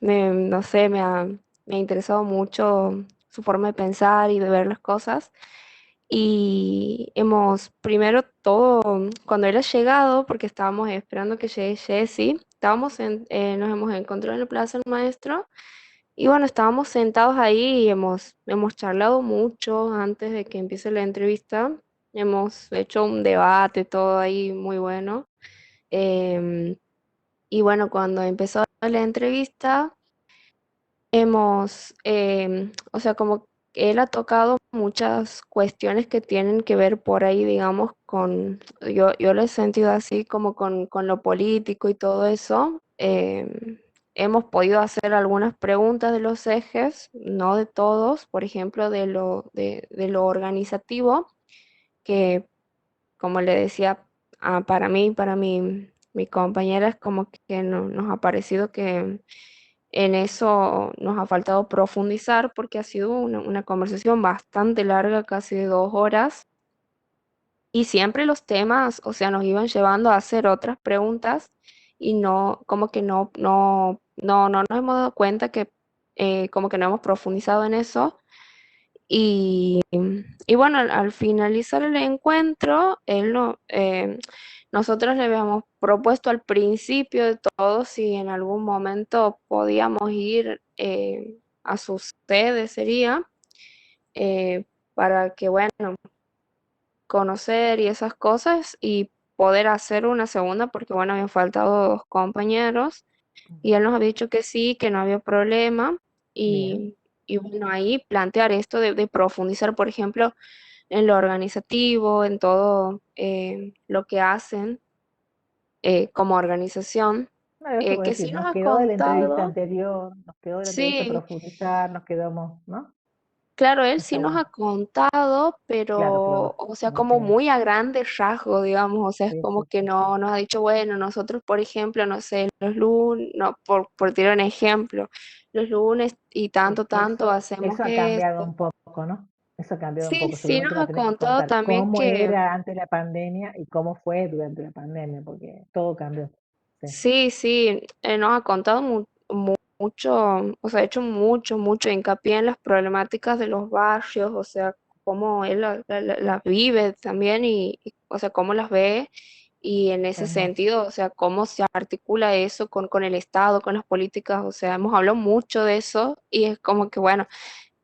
no sé, me ha interesado mucho su forma de pensar y de ver las cosas. Y primero cuando él ha llegado, porque estábamos esperando que llegue Jessy, nos hemos encontrado en la Plaza del Maestro, y bueno, estábamos sentados ahí y hemos charlado mucho antes de que empiece la entrevista. Hemos hecho un debate, todo ahí muy bueno. Em, y bueno, cuando empezó la entrevista, o sea, como él ha tocado muchas cuestiones que tienen que ver por ahí, digamos, yo lo he sentido así como con lo político y todo eso. Hemos podido hacer algunas preguntas de los ejes, no de todos, por ejemplo, de lo organizativo, que como le decía, para mi compañera es como que nos ha parecido que en eso nos ha faltado profundizar porque ha sido una conversación bastante larga, casi de 2 horas, y siempre los temas, o sea, nos iban llevando a hacer otras preguntas y no, como que no nos hemos dado cuenta que como que no hemos profundizado en eso. Y bueno, al finalizar el encuentro, nosotros le habíamos propuesto al principio de todo si en algún momento podíamos ir a su sede, sería, para que, bueno, conocer y esas cosas y poder hacer una segunda, porque, bueno, habían faltado 2 compañeros y él nos había dicho que sí, que no había problema. Bien. Y bueno, ahí plantear esto de profundizar, por ejemplo, en lo organizativo, en todo lo que hacen como organización, No, eso puedo que decir, sí nos nos ha quedó de la entrevista contado, anterior, nos quedó de la entrevista sí, profundizar, nos quedamos, ¿no? claro, él sí Está nos bueno. ha contado, Claro, pero, pero o sea, no como tiene. muy a grandes rasgos, digamos, o sea, es Sí, como sí, que sí. no nos ha dicho, bueno, nosotros, por ejemplo, no sé, los lunes, no, por tirar un ejemplo, los lunes y tanto, tanto hacemos Eso ha cambiado esto. un poco, ¿no? Eso ha cambiado un Sí, poco. sí nos Seguramente ha nos tenés que contado contar también cómo que era antes de la pandemia y cómo fue durante la pandemia, porque todo cambió. Sí. sí, sí, nos ha contado mucho, o sea, ha hecho mucho hincapié en las problemáticas de los barrios, o sea, cómo él las vive también o sea, cómo las ve y en ese Hermoso. sentido, o sea, cómo se articula eso con el Estado, con las políticas, o sea, hemos hablado mucho de eso y es como que, bueno,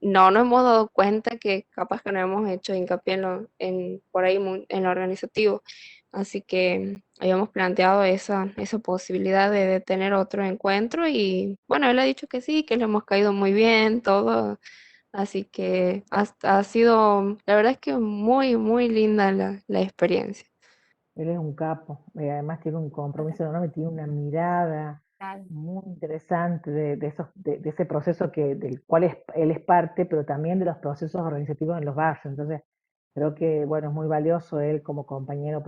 no nos hemos dado cuenta que capaz que no hemos hecho hincapié por ahí en lo organizativo. Así que habíamos planteado esa posibilidad de tener otro encuentro y bueno, él ha dicho que sí, que le hemos caído muy bien, todo. Así que ha sido, la verdad es que muy linda la experiencia. Él es un capo, además tiene un compromiso enorme, tiene una mirada Claro. muy interesante de ese proceso del cual él es parte, pero también de los procesos organizativos en los barrios. Entonces, creo que, bueno, es muy valioso él como compañero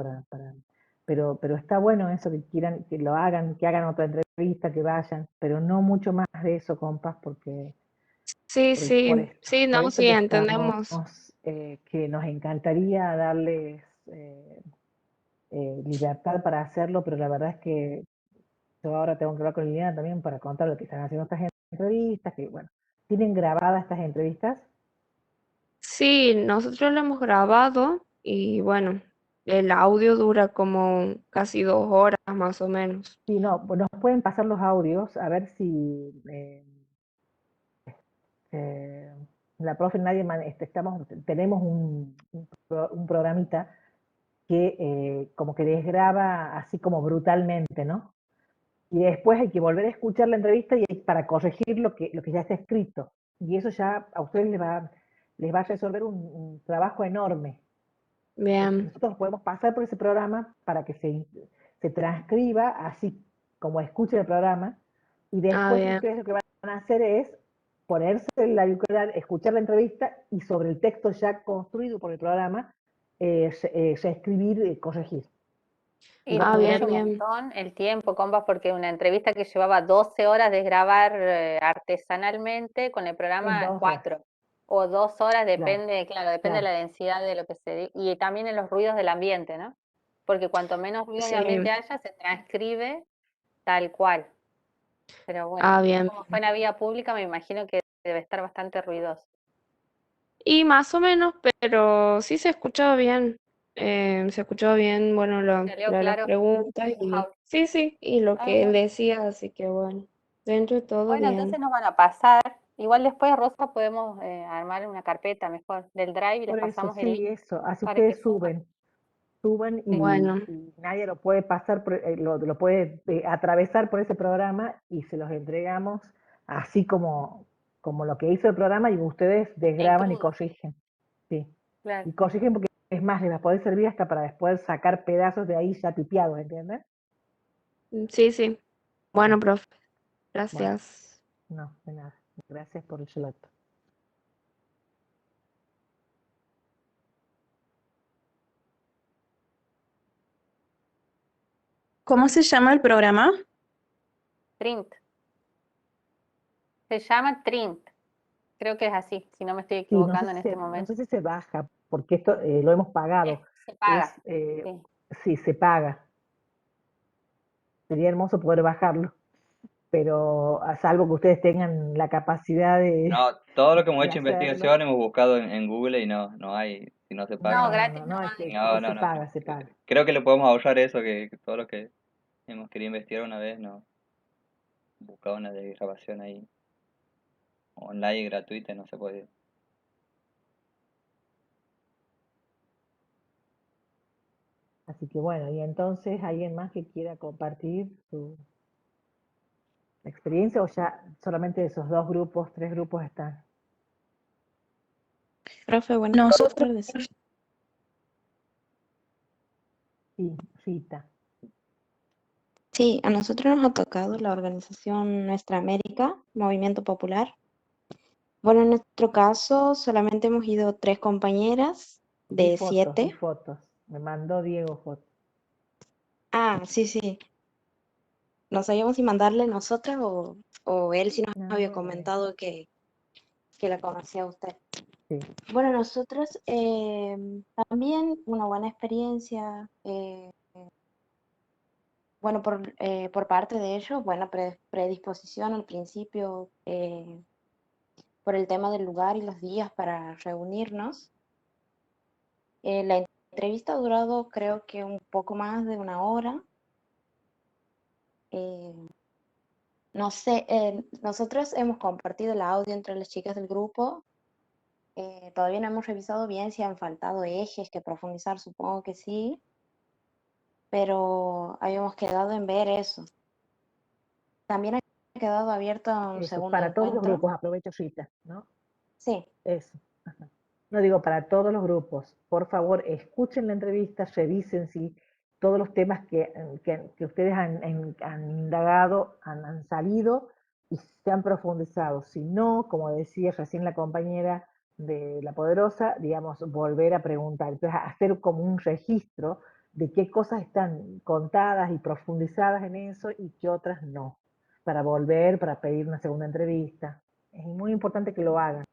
pero está bueno eso que quieran, que lo hagan, que hagan otra entrevista, que vayan, pero no mucho más de eso, compas, porque Sí, por sí, esto, sí, por no, esto sí, que estamos, entendemos. que nos encantaría darles libertad para hacerlo, pero la verdad es que yo ahora tengo que hablar con Liliana también para contar lo que están haciendo estas entrevistas, que bueno, tienen grabadas estas entrevistas. Sí, nosotros lo hemos grabado y bueno, el audio dura como casi 2 horas más o menos. Sí, no, nos pueden pasar los audios, a ver si eh, la profe nadie tenemos un programita que como que desgraba así como brutalmente, ¿no? Y después hay que volver a escuchar la entrevista para corregir lo que ya está escrito. Y eso ya a ustedes les va a resolver un trabajo enorme. Bien, Nosotros podemos pasar por ese programa para que se transcriba así como escuche el programa. Y después bien. ustedes lo que van a hacer es ponerse el auricular, escuchar la entrevista y sobre el texto ya construido por el programa, reescribir, corregir. Y Y van Ah, a ver bien, fluye un que bien. montón el tiempo, compas, porque una entrevista que llevaba 12 horas de grabar artesanalmente, con el en programa 2 horas, 4 o 2 horas, claro, depende, claro, depende de claro. la densidad de lo que y también en los ruidos del ambiente, ¿no? Porque cuanto menos ruidos de Sí, ambiente haya, se transcribe tal cual. Pero bueno, ah, bien. como fue en la vía pública, me imagino que debe estar bastante ruidoso. Y más o menos, pero sí se escuchaba bien. Se escuchaba bien, bueno, Salió lo de las claro. preguntas y sí, sí, y lo Ah, que él bien. decía, así que bueno, dentro de todo Bueno, bien. entonces nos van a pasar. Igual después, Rosa, podemos armar una carpeta mejor del Drive y les Por eso, pasamos el sí, link eso. Así para que ustedes suban. suban Bueno, y nadie lo puede pasar, lo puede atravesar por ese programa y se los entregamos así como como lo que hizo el programa, y ustedes desgraban y crudo. corrigen. Sí. Claro. Y corrigen porque es más, les va a poder servir hasta para después sacar pedazos de ahí ya tipeados, ¿entiendes? Sí, sí. Bueno, profe, Bueno, gracias. no, de nada. Gracias por el relato. ¿Cómo se llama el programa? Trint. Se llama Trint. Creo que es así, si no me estoy Sí, no sé equivocando en si este se, no momento. sé si se baja, porque esto lo hemos pagado. Se paga. Es, Sí. sí, se paga. Sería hermoso poder bajarlo, pero a salvo que ustedes tengan la capacidad de, No, todo lo que hemos de hecho hacerlo. investigación hemos buscado en Google y no hay, si no se paga. No, gratis no es hay. que No, se no. paga, se paga. Creo que le podemos ahorrar eso, que todo lo que hemos querido investigar una vez, no. Buscado una de grabación ahí online gratuita y no se podía. Así que bueno, y entonces, ¿alguien más que quiera compartir su experiencia o ya solamente esos 2 grupos, 3 grupos están? Profe, buenas tardes. Sí, Rita. Sí, a nosotros nos ha tocado la organización Nuestra América, Movimiento Popular. Bueno, en nuestro caso solamente hemos ido 3 compañeras Vi de fotos, 7. Me mandó Diego fotos. Ah, sí, sí. No sabíamos si mandarle nosotras o él sí nos No, había bueno, bien. comentado que la conocía a usted. Sí. Bueno, nosotros también una buena experiencia. Bueno, por parte de ellos, buena predisposición al principio por el tema del lugar y los días para reunirnos. La entrevista ha durado creo que un poco más de 1 hora. No sé, nosotros hemos compartido el audio entre las chicas del grupo. Todavía no hemos revisado bien si han faltado ejes que profundizar, supongo que sí, pero habíamos quedado en ver eso. También ha quedado abierto a un Eso, segundo para todos los encuentro. grupos, aprovecho Rita, ¿no? Sí. Eso. Ajá. No digo para todos los grupos. Por favor, escuchen la entrevista, revisen si todos los temas que ustedes han indagado han salido y se han profundizado. Si no, como decía recién la compañera de La Poderosa, digamos, volver a preguntar. Entonces, hacer como un registro de qué cosas están contadas y profundizadas en eso y qué otras no, para volver, para pedir una segunda entrevista. Es muy importante que lo hagan.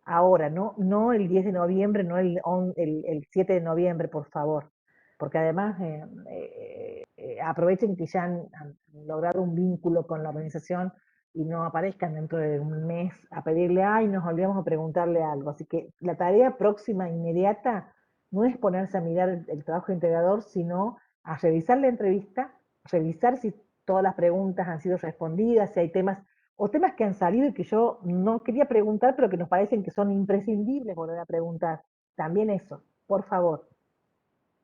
Ahora, no el 10 de noviembre, no el 7 de noviembre, por favor, porque además aprovechen que ya han logrado un vínculo con la organización y no aparezcan dentro de un mes a pedirle, ay, nos olvidamos de preguntarle algo. Así que la tarea próxima, inmediata, no es ponerse a mirar el trabajo integrador, sino a revisar la entrevista, revisar si todas las preguntas han sido respondidas, si hay temas o temas que han salido y que yo no quería preguntar, pero que nos parecen que son imprescindibles volver a preguntar. También eso, por favor.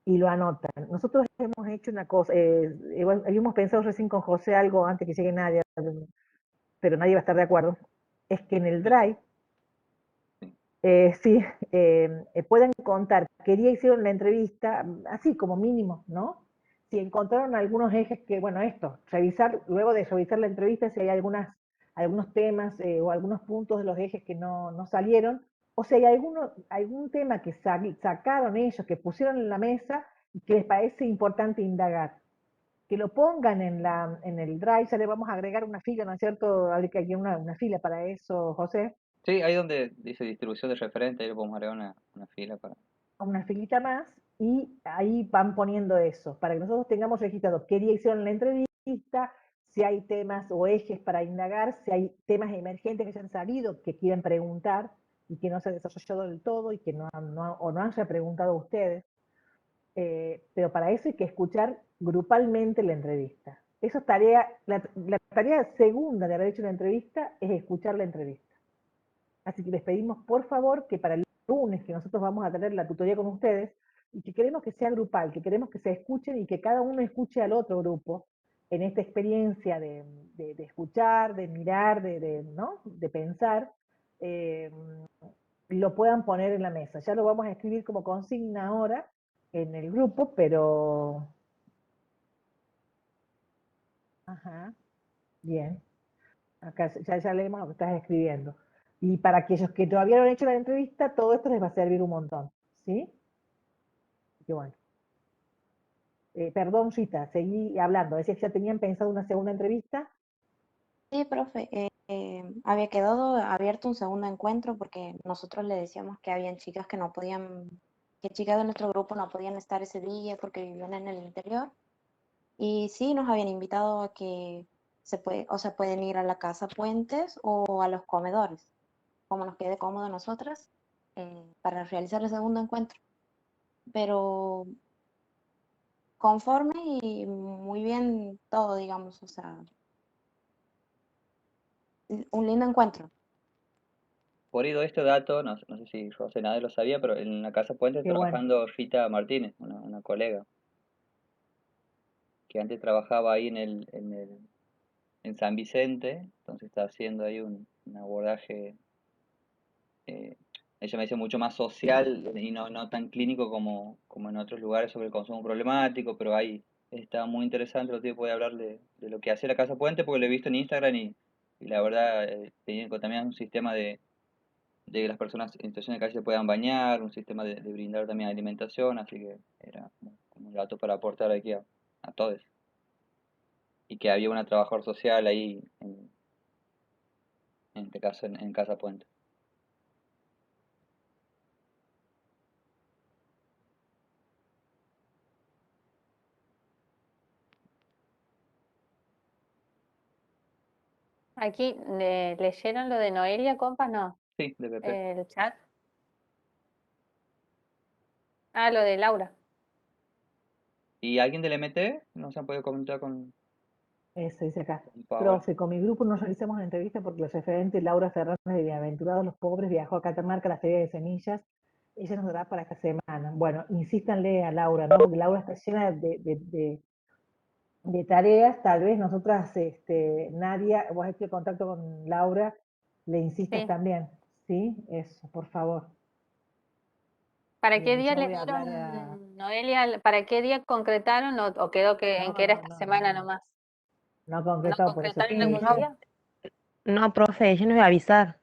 Y lo anotan. Nosotros hemos hecho una cosa, habíamos pensado recién con José algo antes que llegue nadie, pero nadie va a estar de acuerdo, es que en el Drive, sí, puedan contar qué día hicieron la entrevista, así como mínimo, ¿no? Si encontraron algunos ejes que, bueno, esto, revisar, luego de revisar la entrevista, si hay algunos temas o algunos puntos de los ejes que no salieron, o si hay algún tema que sacaron ellos, que pusieron en la mesa y que les parece importante indagar. Que lo pongan en el Drive, ya le vamos a agregar una fila, ¿no es cierto? Habría que hay una fila para eso, José. Sí, ahí donde dice distribución de referente, ahí le podemos agregar una fila para... Una filita más y ahí van poniendo eso, para que nosotros tengamos registrado qué día hicieron la entrevista, si hay temas o ejes para indagar, si hay temas emergentes que se han salido, que quieren preguntar y que no se han desarrollado del todo y que no han repreguntado ustedes. Pero para eso hay que escuchar grupalmente la entrevista. Eso es tarea, la tarea segunda de haber hecho una entrevista es escuchar la entrevista. Así que les pedimos por favor que para el lunes que nosotros vamos a tener la tutoría con ustedes y que queremos que sea grupal, que queremos que se escuchen y que cada uno escuche al otro grupo en esta experiencia de escuchar, de mirar, ¿no? De pensar, lo puedan poner en la mesa. Ya lo vamos a escribir como consigna ahora en el grupo, pero... Ajá, bien. Acá ya leemos lo que estás escribiendo. Y para aquellos que todavía no han hecho la entrevista, todo esto les va a servir un montón, ¿sí? Qué bueno. Perdón, Rita, seguí hablando. Decías que ya tenían pensado una segunda entrevista. Sí, profe, había quedado abierto un segundo encuentro porque nosotros le decíamos que habían chicas que no podían, que chicas de nuestro grupo no podían estar ese día porque vivían en el interior. Y sí, nos habían invitado a que pueden ir a la casa Puentes o a los comedores, como nos quede cómodo a nosotras, para realizar el segundo encuentro. Pero conforme y muy bien todo, digamos, o sea, un lindo encuentro. Por ido este dato, no sé si José nadie lo sabía, pero en la Casa Puente está Qué bueno. trabajando Rita Martínez, una colega, que antes trabajaba ahí en San Vicente, entonces está haciendo ahí un abordaje, eh, ella me dice mucho más social y no tan clínico como en otros lugares sobre el consumo problemático, pero ahí está muy interesante, lo que puede hablar de lo que hace la Casa Puente, porque lo he visto en Instagram y la verdad tienen también un sistema de que las personas en situación de calle se puedan bañar, un sistema de brindar también alimentación, así que era como un dato para aportar aquí a todos. Y que había una trabajadora social ahí, en este caso en Casa Puente. Aquí, ¿leyeron lo de Noelia, compas? No, Sí, de PP. el chat. Ah, lo de Laura. ¿Y alguien del MT? ¿No se han podido comentar Eso dice acá. con Paola? Profe, con mi grupo no realizamos la entrevista porque la referente Laura Fernández de Bienaventurados los Pobres viajó a Catamarca a la Feria de Semillas. Ella nos dará para esta semana. Bueno, insístanle a Laura, ¿no? Porque Laura está llena de tareas. Tal vez nosotras, Nadia, vos has hecho contacto con Laura, le insistas Sí. también, ¿sí? Eso, por favor. ¿Para qué Bien, día yo le voy a hablar a... dieron, Noelia, para qué día concretaron o quedó en que era esta semana nomás? No ¿No concretado, por eso concretaron te algún dije. día? No, profe, ella nos va a avisar.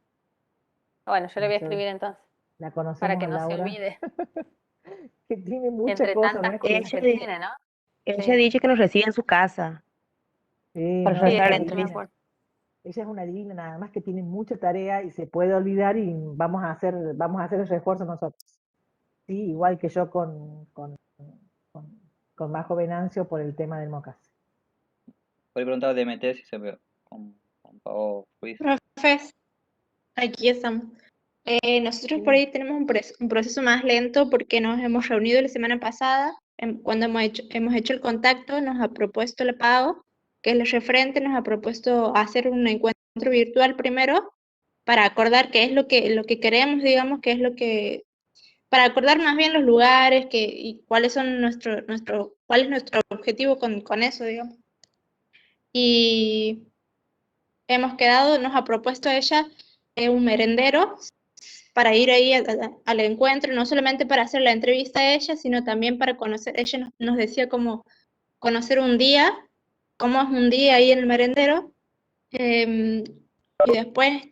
Bueno, yo le voy a Yo- escribir entonces, La para conocemos que a no se Laura, olvide, que tiene muchas entre cosas, ¿no? tantas Es que... cosas que tiene, ¿no? Ella Sí, dice que nos recibe en su casa Sí, para no, es realizar la una eso sí me divina. entrevista. acuerdo. Ella es una divina, nada más que tiene mucha tarea y se puede olvidar y vamos a hacer el refuerzo nosotros. Sí, igual que yo con, con Majo Venancio por el tema del Mocas. Por ahí preguntaba de MT si se ve con Pao Ruiz. Profes, aquí estamos. Nosotros por Sí. ahí tenemos un proceso más lento porque nos hemos reunido la semana pasada, cuando hemos hecho el contacto, nos ha propuesto la PAO, que es el referente, nos ha propuesto hacer un encuentro virtual primero para acordar qué es lo que queremos, digamos, qué es lo que, para acordar más bien los lugares y cuáles son cuál es nuestro objetivo con eso, digamos. Y hemos quedado, nos ha propuesto ella un merendero para ir ahí al encuentro, no solamente para hacer la entrevista a ella, sino también para conocer, ella nos decía cómo conocer un día, cómo es un día ahí en el merendero. Y después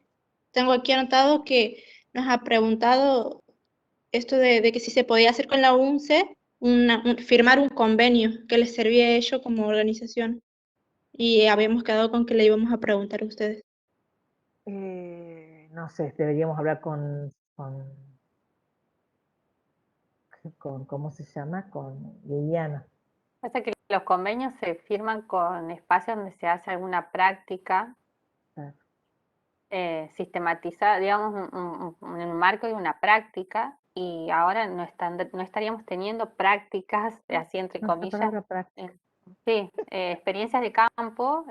tengo aquí anotado que nos ha preguntado esto de que si se podía hacer con la UNCE, firmar un convenio que les servía a ellos como organización. Y habíamos quedado con que le íbamos a preguntar a ustedes. No sé, deberíamos hablar ¿cómo se llama? Con Liliana. Pasa que los convenios se firman con espacios donde se hace alguna práctica Claro. sistematizada, digamos, en un marco de una práctica, y ahora no estaríamos teniendo prácticas, así entre Nuestra comillas, palabra práctica. sí, experiencias de campo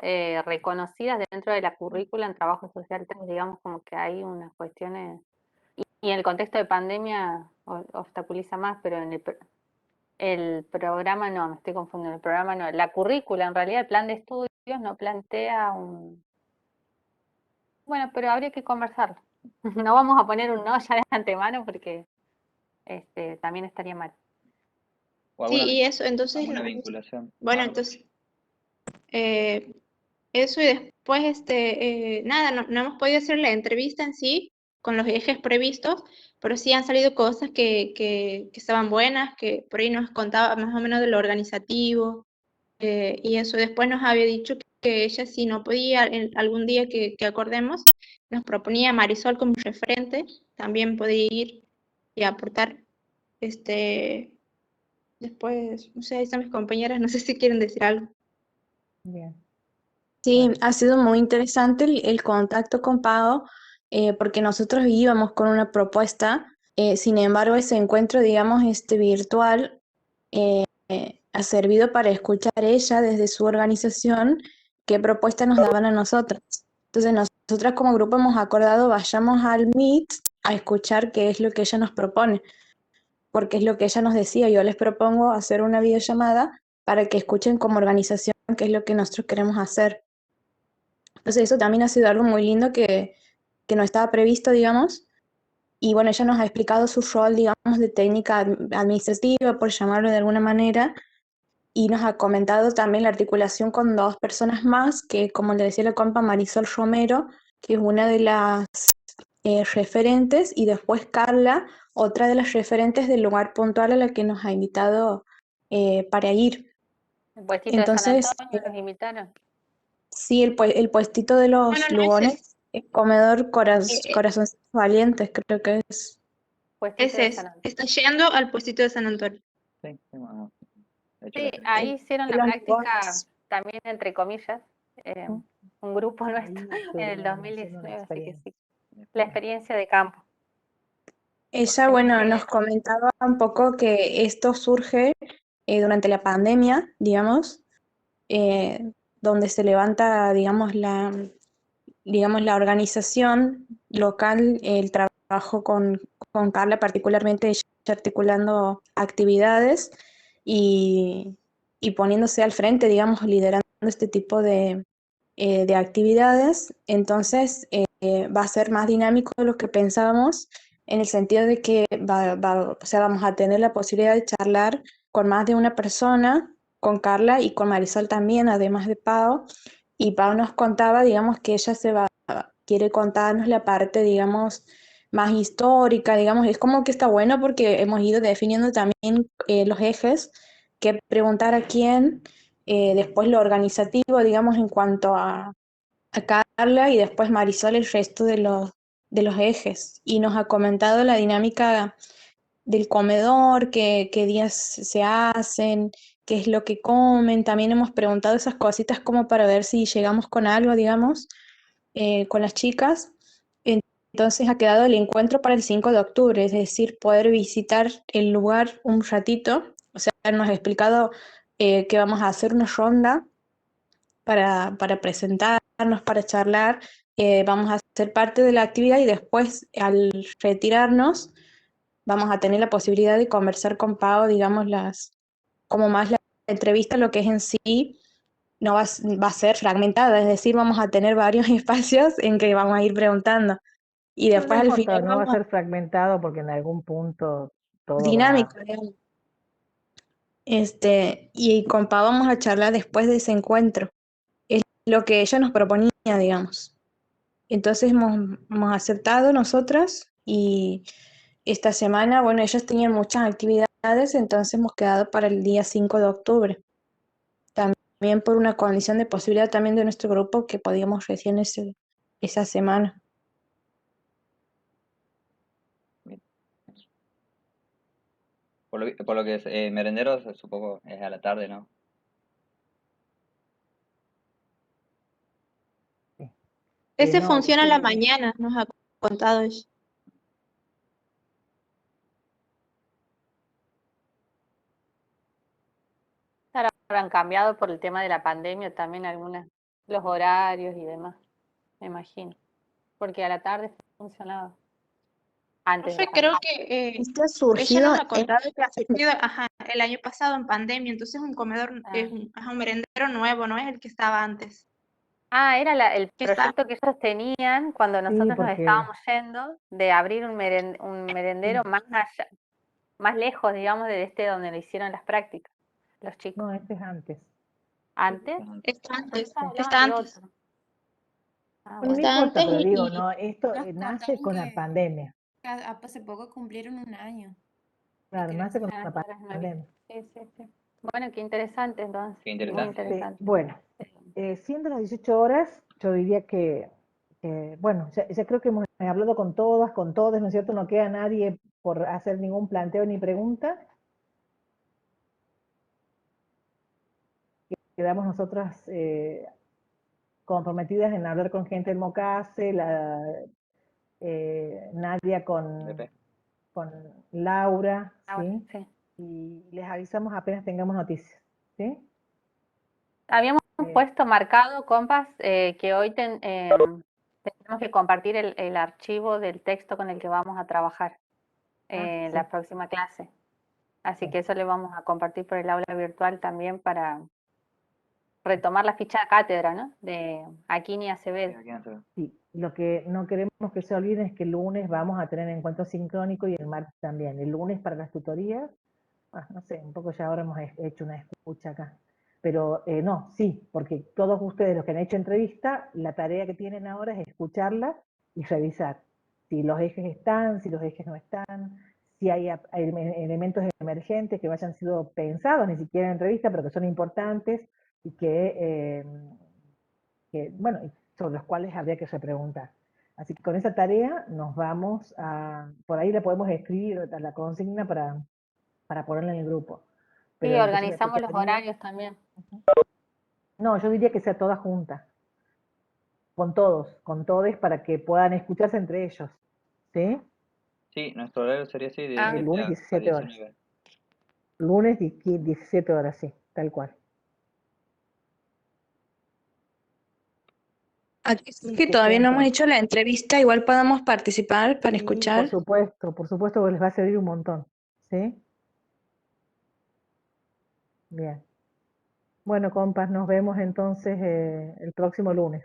reconocidas dentro de la currícula en trabajo social. Digamos como que hay unas cuestiones, y en el contexto de pandemia obstaculiza más, pero el programa no, me estoy confundiendo, el programa no, la currícula, en realidad el plan de estudios no plantea un... Bueno, pero habría que conversarlo. No vamos a poner un no ya de antemano porque también estaría mal. O Sí, alguna, y eso, entonces, alguna vinculación. bueno, Algo. entonces, eso y después, nada, no hemos podido hacer la entrevista en sí con los ejes previstos, pero sí han salido cosas que estaban buenas, que por ahí nos contaba más o menos de lo organizativo, y eso después nos había dicho que ella si no podía, algún día que acordemos, nos proponía a Marisol como referente, también podía ir y aportar, después, no sé, ahí están mis compañeras, no sé si quieren decir algo. Bien. Sí, Bueno, ha sido muy interesante el contacto con Pau, porque nosotros íbamos con una propuesta, sin embargo ese encuentro, digamos, virtual, ha servido para escuchar ella desde su organización qué propuestas nos daban a nosotras. Entonces nosotras como grupo hemos acordado vayamos al Meet a escuchar qué es lo que ella nos propone, porque es lo que ella nos decía, yo les propongo hacer una videollamada para que escuchen como organización qué es lo que nosotros queremos hacer. Entonces eso también ha sido algo muy lindo que no estaba previsto, digamos. Y bueno, ella nos ha explicado su rol, digamos, de técnica administrativa, por llamarlo de alguna manera, y nos ha comentado también la articulación con dos personas más, que como le decía la compa Marisol Romero, que es una de las referentes, y después Carla, otra de las referentes del lugar puntual a la que nos ha invitado para ir. El puestito de San Entonces, Antonio los invitaron. sí, el puestito de No, los no, no, ese Lugones, comedor eh, Corazones Valientes, creo que es. Puestito ese de es, San Antonio. está yendo al puestito de San Antonio. Sí, sí, bueno, de hecho, Sí, la- ahí El hicieron de la los práctica, Lugones. también entre comillas, un grupo nuestro ahí en el estuvieron haciendo una 2019, así que sí, la experiencia. experiencia de campo. Ella, En bueno, nos este, comentaba un poco que esto surge durante la pandemia, digamos, donde se levanta, digamos, la organización local, el trabajo con Carla, particularmente ella articulando actividades y, y poniéndose al frente, digamos, liderando este tipo de actividades. Entonces, va a ser más dinámico de lo que pensábamos, en el sentido de que o sea, vamos a tener la posibilidad de charlar con más de una persona, con Carla y con Marisol también, además de Pau. Y Pau nos contaba, digamos, que ella quiere contarnos la parte, digamos, más histórica, digamos, es como que está bueno porque hemos ido definiendo también los ejes, qué preguntar a quién, después lo organizativo, digamos, en cuanto a Carla y después Marisol el resto de los ejes. Y nos ha comentado la dinámica del comedor, qué días se hacen, qué es lo que comen. También hemos preguntado esas cositas como para ver si llegamos con algo, digamos, con las chicas. Entonces ha quedado el encuentro para el 5 de octubre, es decir, poder visitar el lugar un ratito. O sea, nos ha explicado que vamos a hacer una ronda para presentarnos, para charlar. Vamos a ser parte de la actividad y después, al retirarnos, vamos a tener la posibilidad de conversar con Pau, digamos, como más la entrevista, lo que es en sí, no va a ser fragmentada, es decir, vamos a tener varios espacios en que vamos a ir preguntando. Y No, no después al importa, final no va a vamos a ser fragmentado porque en algún punto todo va. dinámica, digamos. Y con Pau vamos a charlar después de ese encuentro. Es lo que ella nos proponía, digamos. Entonces hemos aceptado nosotras y esta semana, bueno, ellas tenían muchas actividades, entonces hemos quedado para el día 5 de octubre. También por una condición de posibilidad también de nuestro grupo que podíamos recién esa semana. bien. Por lo que es merenderos, supongo es a la tarde, ¿no? Sí. Ese No, funciona a la mañana, nos ha contado ella. ahora habrán cambiado por el tema de la pandemia también los horarios y demás, me imagino. Porque a la tarde funcionaba antes de Profe, la creo pandemia. que Esto ha ella surgido nos ha contado que ha surgido, ajá, el año pasado en pandemia, entonces es un comedor, es un merendero nuevo, no es el que estaba antes. Era el Que está, proyecto que ellos tenían cuando Sí, nosotros nos porque estábamos yendo, de abrir un merendero más allá, más lejos, digamos, de donde lo hicieron las prácticas, los chicos. no, este es antes. ¿Antes? está antes, Hablaban está de antes, otro. Ah, Bueno, no bueno. está importa, antes pero digo, y no, esto Nos nace contaron con la que pandemia. hace poco cumplieron un año de Claro, nace con creación. la Ahora es nuevo. pandemia. Sí. Bueno, qué interesante entonces. Qué Muy interesante. interesante. Bueno, siendo las 18 horas, yo diría que, bueno, ya creo que hemos hablado con todas, con todos, ¿no es cierto? No queda nadie por hacer ningún planteo ni pregunta. Quedamos nosotras comprometidas en hablar con gente del MOCASE, Nadia con Laura, ¿sí? Sí. Y les avisamos apenas tengamos noticias, ¿sí? Habíamos puesto marcado, compas, que hoy tenemos que compartir el archivo del texto con el que vamos a trabajar en la próxima clase. Así que eso le vamos a compartir por el aula virtual también para retomar la ficha de cátedra, ¿no? De Aquini Acevedo. Sí, lo que no queremos que se olviden es que el lunes vamos a tener encuentro sincrónico y el martes también. El lunes para las tutorías, no sé, un poco ya ahora hemos hecho una escucha acá. Pero no, sí, porque todos ustedes los que han hecho entrevista, la tarea que tienen ahora es escucharla y revisar si los ejes están, si los ejes no están, si hay elementos emergentes que no hayan sido pensados ni siquiera en entrevista, pero que son importantes y que bueno, sobre los cuales habría que repreguntar. Así que con esa tarea nos vamos a, por ahí la podemos escribir a la consigna para ponerla en el grupo. Sí, Pero organizamos los horarios también. No, yo diría que sea toda junta, con todos para que puedan escucharse entre ellos, ¿sí? Sí, nuestro horario sería así, de El 17 lunes a 17 horas. 19. Lunes 17 horas, sí, tal cual. Aquí Sí, que que todavía sean no hemos todos. hecho la entrevista, igual podemos participar para Sí, escuchar. por supuesto que les va a servir un montón, ¿sí? Bien. Bueno, compas, nos vemos entonces el próximo lunes.